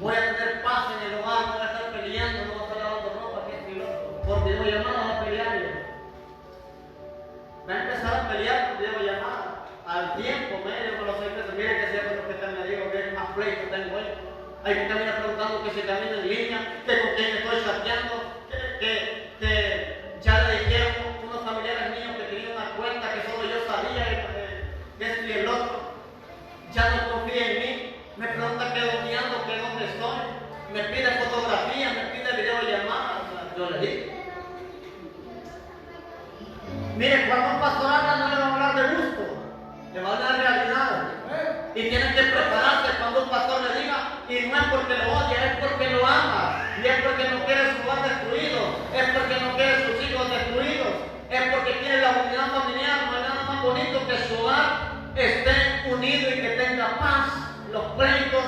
Voy a tener paz en el hogar, no voy a estar peleando, no voy a estar lavando ropa, que es piloto. Por videollamada va a pelear. Va a empezar a pelear por videollamada. Al tiempo, medio con los 6 meses, miren que siempre lo que está me digo, que más pleito tengo hoy. Hay que caminar preguntando que se camina en línea, que con quién estoy chateando, que ya le dijeron unos familiares míos que tenían una cuenta que solo yo sabía, que es y el otro. Ya no confía en mí, me pregunta que dónde ando, que dónde estoy, me pide fotografía, me pide videollamada. Yo le dije. Mire, cuando un pastor habla no le va a hablar de gusto, le va a hablar de realidad. Y tienen que prepararse cuando un pastor le diga, y no es porque lo odia, es porque lo ama, y es porque no quiere su hogar destruido, es porque no quiere sus hijos destruidos, es porque quiere la unidad familiar. No hay nada más bonito que su hogar esté unido y que tenga paz. Los pleitos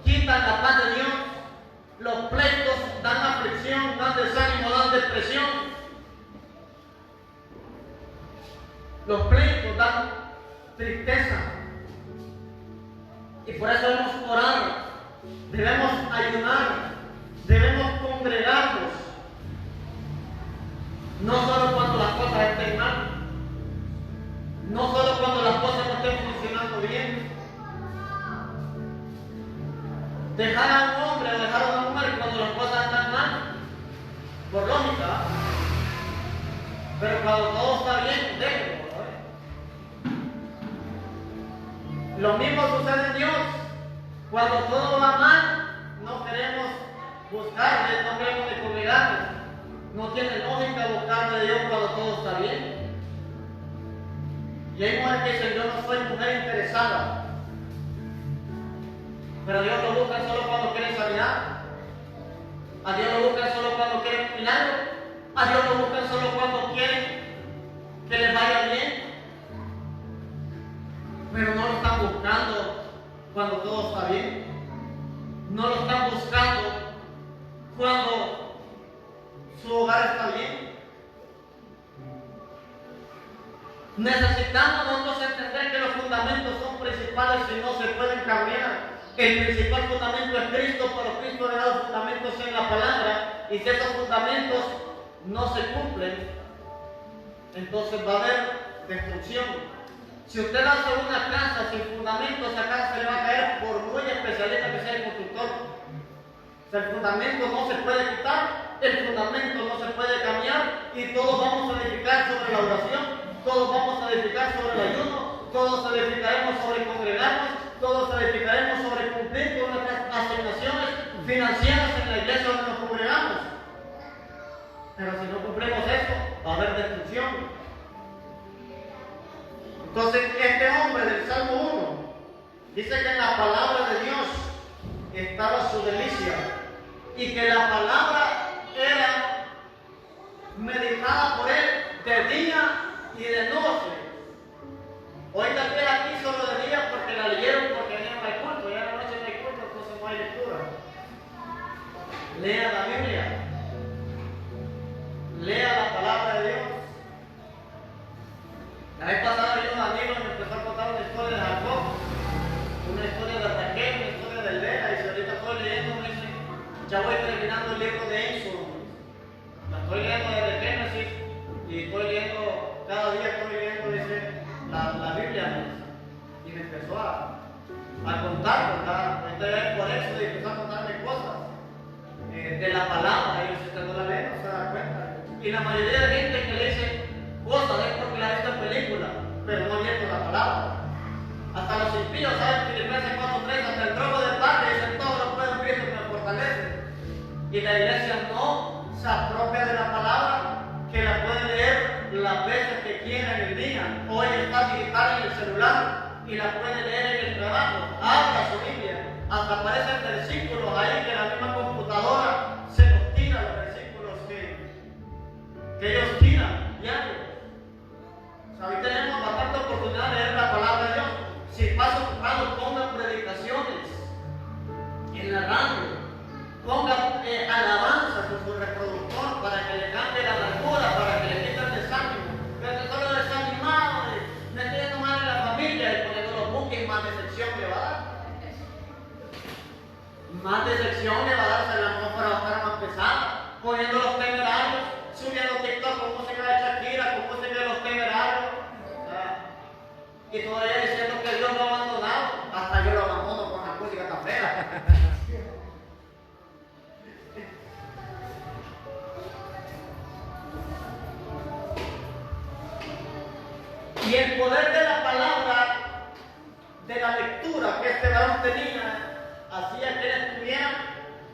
quitan la paz de Dios, los pleitos dan aflicción, dan desánimo, dan depresión. Los pleitos dan tristeza. Y por eso debemos orar, debemos ayunar, debemos congregarnos. No solo cuando las cosas estén mal, no solo cuando las cosas no estén funcionando bien. Dejar a un hombre o dejar a una mujer cuando las cosas están mal, por está bien, déjenlo. Lo mismo sucede en Dios. Cuando todo va mal, no queremos buscarle, no queremos ni congregarnos. No tiene lógica buscarle a Dios cuando todo está bien. Y hay mujeres que dicen, yo no soy mujer interesada. Pero Dios lo busca solo cuando quiere sanidad. A Dios lo buscan solo cuando quieren un milagro. A Dios lo buscan solo cuando quieren que les vaya bien. Pero no lo están buscando cuando todo está bien. No lo están buscando cuando su hogar está bien. Necesitamos nosotros entender que los fundamentos son principales y no se pueden cambiar. El principal fundamento es Cristo, pero Cristo le ha dado fundamentos en la palabra, y si esos fundamentos no se cumplen, entonces va a haber destrucción. Si usted hace una casa sin fundamentos, esa casa se le va a caer por muy especialista que sea el constructor. O sea, el fundamento no se puede quitar, el fundamento no se puede cambiar, y todos vamos a edificar sobre la oración, todos vamos a edificar sobre el ayuno, todos edificaremos sobre congregarnos, todos edificaremos sobre cumplir con nuestras asignaciones financieras en la iglesia donde nos congregamos. Pero si no cumplimos esto, va a haber destrucción. Entonces, este hombre del Salmo 1 dice que en la palabra de Dios estaba su delicia y que la palabra era meditada por él de día y de noche. Hoy también aquí solo de día porque la leyeron, porque ya no hay culto, ya en la noche no hay culto, entonces no hay lectura. Lea la Biblia, lea la palabra de Dios. La vez pasada vino un amigo y me empezó a contar una historia de Jacob, una historia de Raquel, una historia de Lea, y si ahorita estoy leyendo, me dice, ya voy terminando el libro de Éxodo. La estoy leyendo desde Génesis y estoy leyendo, cada día estoy leyendo, dice, la Biblia, y me empezó a contar, ¿verdad? Entonces por eso y empezó a contarme cosas de la palabra, y usted no la lee, no se da cuenta. Y la mayoría de gente que le dice cosas es porque la ha visto en película, pero no ha abierto la palabra. Hasta los impíos saben Filipenses 4:3, hasta el trono del Padre dicen todo lo puedo en Cristo que me fortalece. Y la iglesia no se apropia de la palabra, que la puede leer las veces que quiera en el día. Hoy está digital en el celular y la puede leer en el trabajo. Abra su Biblia. Hasta aparecen versículos ahí que la misma computadora se los tira, los versículos que ellos tiran diarios. O sea, hoy tenemos bastante oportunidad de leer la palabra de Dios. Si pasa ocupado, pongan predicaciones en la radio. Pongan alabanzas en su reproductor para que le cambie la amargura, para que le quite el desánimo. Pero que solo desanimado, me estoy yendo mal en la familia, y poniendo los buques, más decepción le va a dar. Más decepción le va a dar, se la atmósfera va a estar más pesada. Poniendo los temerarios, subiendo TikTok con música de Shakira, con música de los temerarios. Y todavía diciendo que Dios lo ha abandonado. Hasta yo lo abandono con la música tan fea. Y el poder de la palabra, de la lectura que este varón tenía, hacía que él estuviera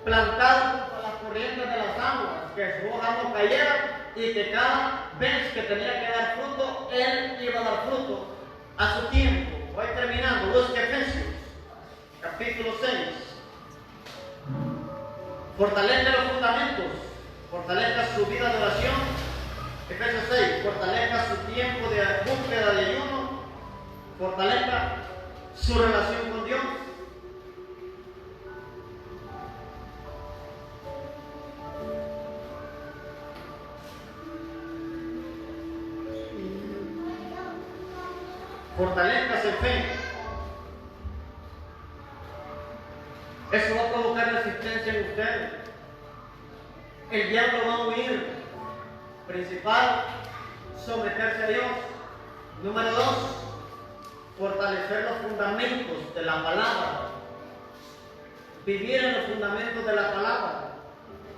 plantado junto a las corrientes de las aguas, que su hoja no cayera y que cada vez que tenía que dar fruto, él iba a dar fruto a su tiempo. Voy terminando. Busque Efesios, capítulo 6. Fortalezca los fundamentos, fortalezca su vida de oración. Efesios 6, fortalezca su tiempo de búsqueda de ayuno, fortalezca su relación con Dios. Fortalezcase en fe. Eso va a provocar resistencia en usted. El diablo va a huir. Principal, someterse a Dios. Número 2, fortalecer los fundamentos de la palabra. Vivir en los fundamentos de la palabra.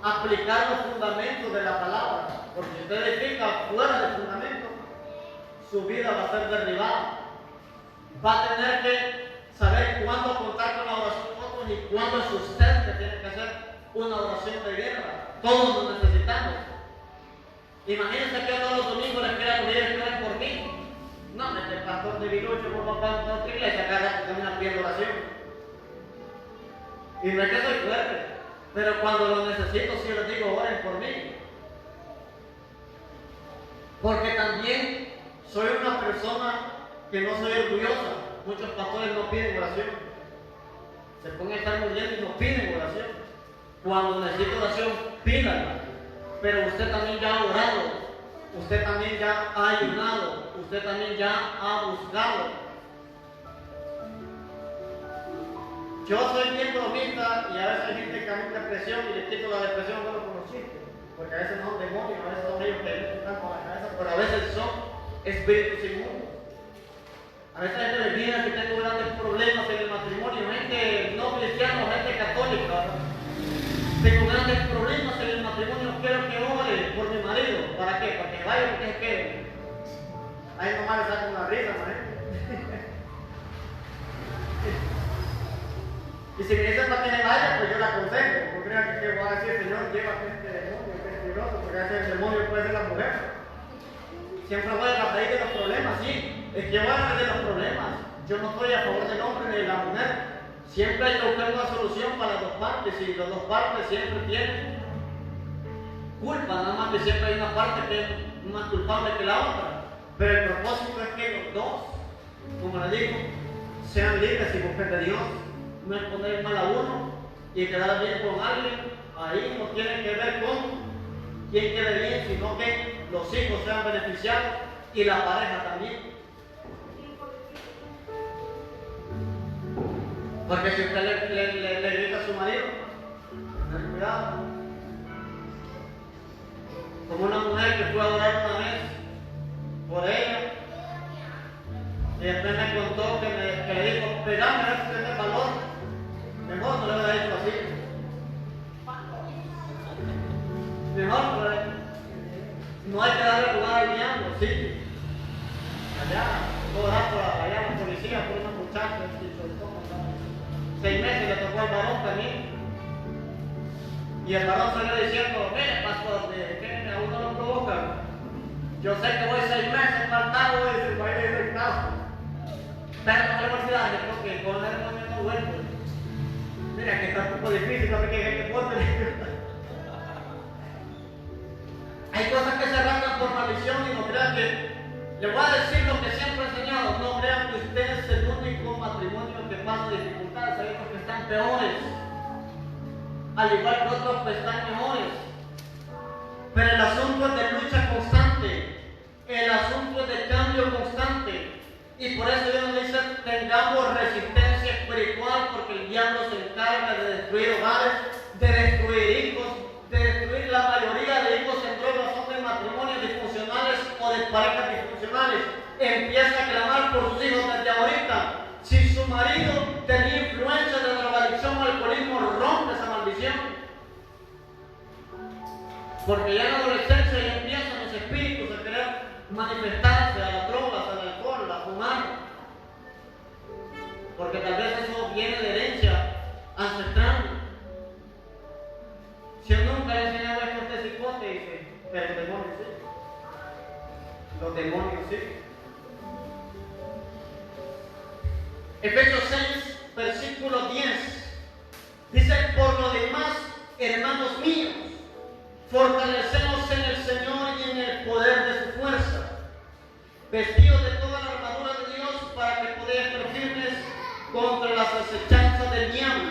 Aplicar los fundamentos de la palabra. Porque si usted edifica fuera del fundamento, su vida va a ser derribada. Va a tener que saber cuándo contar con la oración de otros y cuándo es usted que tiene que hacer una oración de guerra. Todos lo necesitamos. Imagínense que todos los domingos les quieran pedir que oren por mí. No, el pastor de Vilucho por papá en otra iglesia, cada vez que termina pidiendo oración. Y no es que soy fuerte, pero cuando lo necesito, sí les digo, oren por mí. Porque también soy una persona que no soy orgullosa. Muchos pastores no piden oración. Se ponen a estar muriendo y no piden oración. Cuando necesito oración, pídanla. Pero usted también ya ha orado. Usted también ya ha ayunado. Usted también ya ha buscado. Yo soy bien bromista y a veces hay gente que a mí depresión y le quito la depresión bueno con los chistes. Porque a veces no son demonios, a veces son ellos que están con la cabeza, pero a veces son espíritus inmundos. A veces hay gente me viene que tengo grandes problemas en el matrimonio, gente no cristiana, gente católica. Tengo grandes problemas en el matrimonio, quiero que ore por mi marido. ¿Para qué? ¿Para que vaya o que se quede? Ahí nomás le saco una risa, ¿no? Y si me dicen para que se vaya, pues yo la aconsejo. Porque crean que voy a decir, Señor, llévate este demonio, que es peligroso, porque a veces el demonio puede ser la mujer. Siempre voy a la raíz de los problemas, sí. Es que voy a hablar de los problemas. Yo no estoy a favor del hombre ni de la mujer. Siempre hay que buscar una solución para las dos partes y las dos partes siempre tienen culpa, nada más que siempre hay una parte que es más culpable que la otra. Pero el propósito es que los dos, como les digo, sean libres y busquen de Dios. No es poner mal a uno y quedar bien con alguien. Ahí no tiene que ver con quién quede bien, sino que los hijos sean beneficiados y la pareja también. Porque si usted le grita a su marido, ten cuidado. Como una mujer que fue a orar una vez por ella, y después me contó que le dijo, pegame, a ver si tiene valor. Mejor no le hubiera dicho así. Mejor, no hay que darle lugar al diablo, sí. Allá, todo rato, allá la policía por una muchacha, 6 meses le tocó al varón también. Y el varón salió diciendo, mire pastor, ¿qué a uno lo provoca? Yo sé que voy 6 meses faltado de ese país de rectado. Pero no le voy a olvidar, yo creo que con el demonio no vuelvo. Mira que está un poco difícil, no sé qué gente puede. Hay cosas que se arrancan por maldición y no crean que. Le voy a decir lo que siempre he enseñado, no crean que usted es el único matrimonio que pasa dificultades, hay otros que están peores, al igual que otros que están mejores. Pero el asunto es de lucha constante, el asunto es de cambio constante, y por eso Dios nos dice, tengamos resistencia espiritual, porque el diablo se encarga de destruir hogares, de destruir hijos, de destruir la mayoría de hijos en drogas, son de matrimonios disfuncionales o de parejas disfuncionales. Empieza a clamar por sus hijos desde ahorita. Si su marido tenía influencia de drogadicción o alcoholismo, rompe esa maldición. Porque ya en la adolescencia ya empiezan los espíritus a querer manifestarse a las drogas, al alcohol, a fumar. Porque tal vez eso viene de herencia ancestral. Si yo nunca le he enseñado esto a este cipote, dice, pero los demonios sí. Los demonios sí. Efesios 6, versículo 10. Dice, por lo demás, hermanos míos, fortalecemos en el Señor y en el poder de su fuerza, vestidos de toda la armadura de Dios para que podáis estar firmes contra las acechanzas del diablo,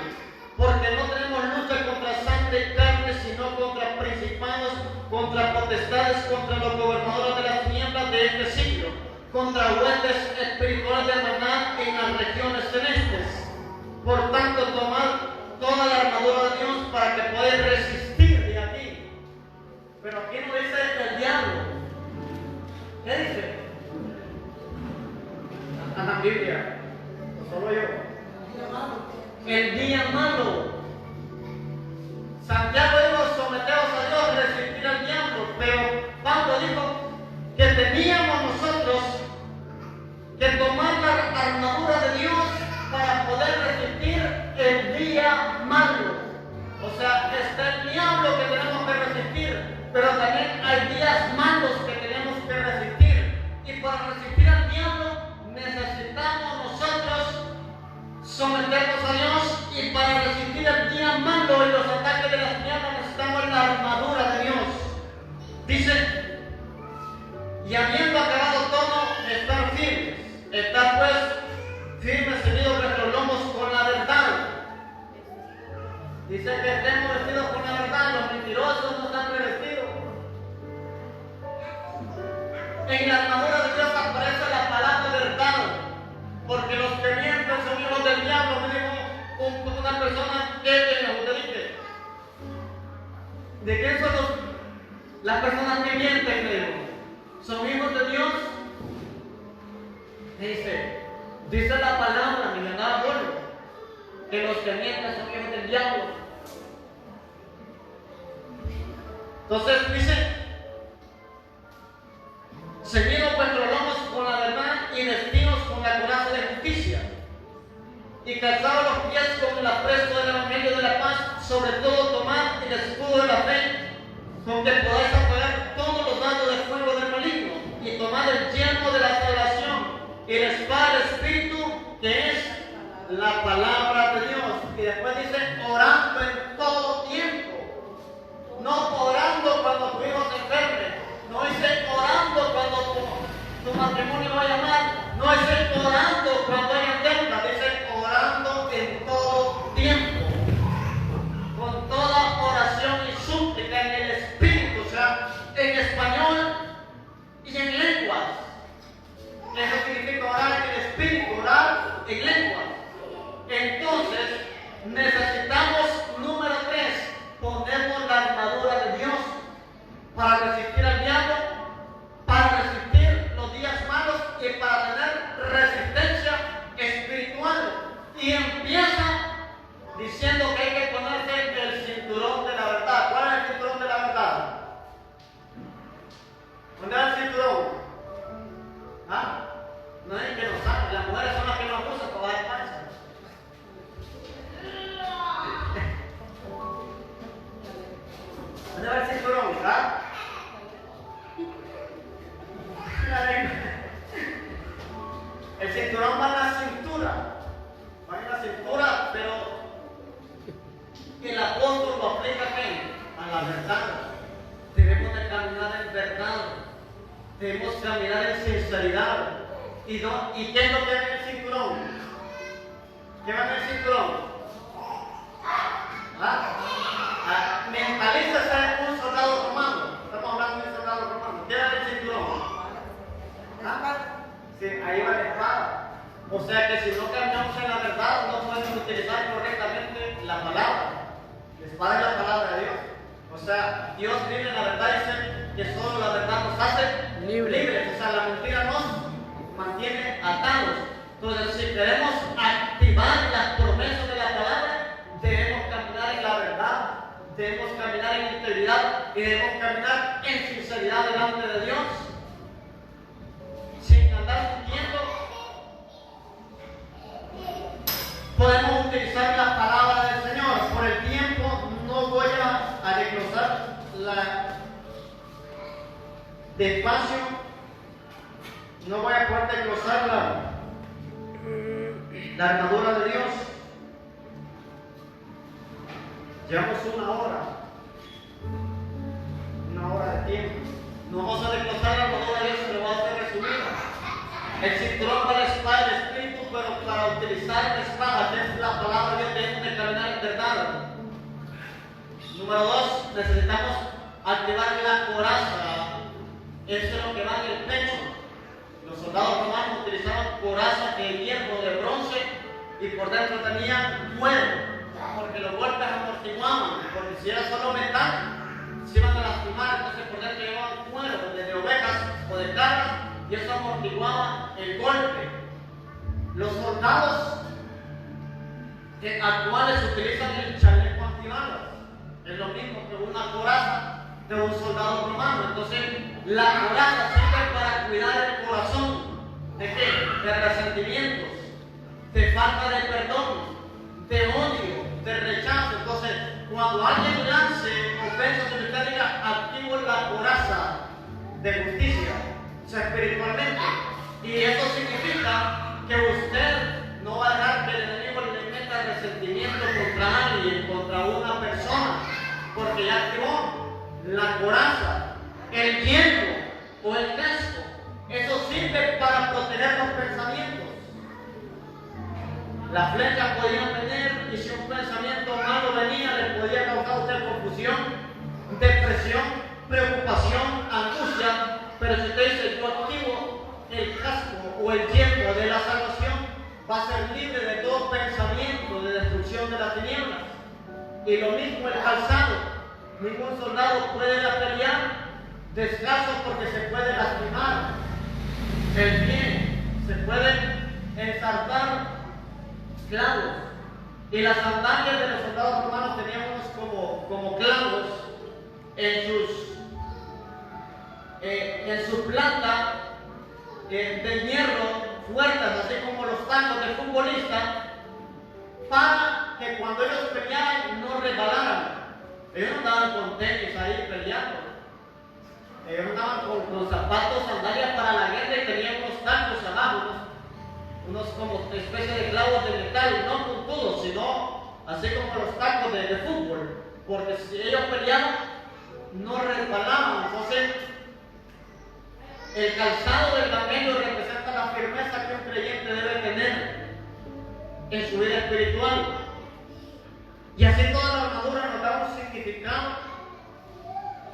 porque no tenemos lucha contra sangre y carne, sino contra principados, contra potestades, contra los gobernadores de las tinieblas de este siglo, contra huestes espirituales de maldad en las regiones celestes. Por tanto, tomad toda la armadura de Dios para que podáis resistir de aquí. Pero aquí no dice el diablo. ¿Qué dice? En la Biblia, no solo yo. El día malo. Santiago dijo, someteos a Dios, resistir al diablo. Pero Pablo dijo que teníamos nosotros Dice la palabra, mi hermano abuelo, que los que mienten son hijos del diablo. Entonces dice, ceñidos vuestros lomos con la verdad y vestidos con la coraza de justicia, y calzados los pies con el apresto del evangelio de la paz, sobre todo tomad el escudo de la fe, con que podáis apagar todos los dardos de fuego del maligno, y tomad el yelmo de la salvación y la espada del Espíritu, que es la palabra de Dios. Y después dice, orando en todo tiempo. No orando cuando tu hijo se enferme, no dice orando cuando tu matrimonio vaya mal, no dice orando cuando haya deuda, dice orando en todo tiempo, con toda oración y súplica en el Espíritu, o sea, en español y en lenguas. Eso significa orar en el Espíritu, orar en lenguas. Entonces, necesitamos, número 3, ponernos la armadura de Dios para resistir al diablo, para resistir los días malos y para tener resistencia espiritual. Y empieza diciendo que hay que ponerse el cinturón de la verdad. ¿Cuál es el cinturón de la verdad? ¿Dónde es el cinturón? ¿Ah? No es que nos saben, las mujeres son las que nos usan para dar panza. ¿Dónde va el cinturón? ¿Ah? El cinturón va en la cintura. Va en la cintura, pero el apóstol lo aplica a la verdad. Debemos de caminar en verdad. Debemos caminar en sinceridad. ¿Y qué es lo que va en el cinturón? ¿Qué va en el cinturón? ¿Ah? Mentalízase un soldado romano. Estamos hablando de un soldado romano. ¿Qué va en el cinturón? ¿Ah? Sí, ahí va la espada. O sea que si no cambiamos en la verdad, no podemos utilizar correctamente la palabra. La espada es la palabra de Dios. O sea, Dios vive en la verdad y dice que solo la verdad nos hace libres. O sea, la mentira nos mantiene atados. Entonces, si queremos activar las promesas de la palabra, debemos caminar en la verdad, debemos caminar en integridad y debemos caminar en sinceridad delante de Dios, sin andar mintiendo. Podemos utilizar la palabra del Señor. Por el tiempo no voy a desglosar despacio, no voy a poder desglosar la armadura de Dios. Llevamos una hora de tiempo. No vamos a desglosar la armadura de Dios, se lo voy a hacer resumida. El cinturón para la espada del Espíritu, pero para utilizar la espada, que es la palabra de Dios, debemos de caminar en verdad. Número 2, necesitamos activar la coraza. Eso es lo que va en el pecho. Los soldados romanos utilizaban coraza de hierro, de bronce, y por dentro tenían cuero, porque los golpes amortiguaban, porque si era solo metal, se iban a lastimar. Entonces por dentro llevaban cuero de ovejas o de cabras, y eso amortiguaba el golpe. Los soldados actuales utilizan el chaleco antibalas. Es lo mismo que una coraza de un soldado romano. Entonces, la coraza sirve para cuidar el corazón. ¿De qué? De resentimientos, de falta de perdón, de odio, de rechazo. Entonces, cuando alguien lance ofensas en usted, diga, activo la coraza de justicia, o sea, espiritualmente. Y eso significa que usted no va a dejar que el enemigo le meta resentimiento contra alguien, contra una persona, porque ya activó la coraza, el yelmo o el casco. Eso sirve para proteger los pensamientos. Las flechas podían venir, y si un pensamiento malo venía, le podía causar a usted confusión, depresión, preocupación, angustia. Pero si usted dice, yo activo el casco o el yelmo de la salvación, va a ser libre de todo pensamiento de destrucción de las tinieblas. Y lo mismo el calzado. Ningún soldado puede ir a pelear descalzo porque se puede lastimar el pie, se puede ensartar clavos. Y las sandalias de los soldados romanos tenían unos como clavos en su planta de hierro fuertes, así como los tacos de futbolista, para que cuando ellos pelearan no resbalaran. Ellos no andaban con tenis ahí peleando. Ellos andaban con zapatos, sandalias para la guerra y tenían unos tacos abajo, unos como especie de clavos de metal, no puntudos, sino así como los tacos de fútbol, porque si ellos peleaban no resbalaban. Entonces el calzado del evangelio representa la firmeza que un creyente debe tener en su vida espiritual, y así toda la armadura nos da un significado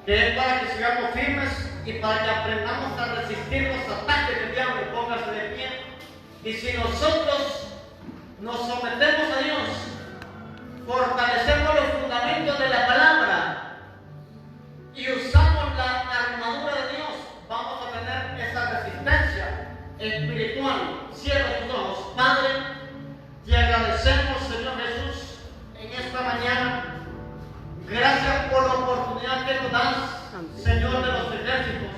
que es para que sigamos firmes y para que aprendamos a resistir los ataques del diablo. Póngase de pie. Y si nosotros nos sometemos a Dios, fortalecemos los fundamentos de la palabra y usamos la armadura de Dios, vamos a tener esa resistencia espiritual. Cierra tus ojos. Padre, te agradecemos, Señor Jesús, en esta mañana. Gracias por la oportunidad que nos das, Señor de los ejércitos,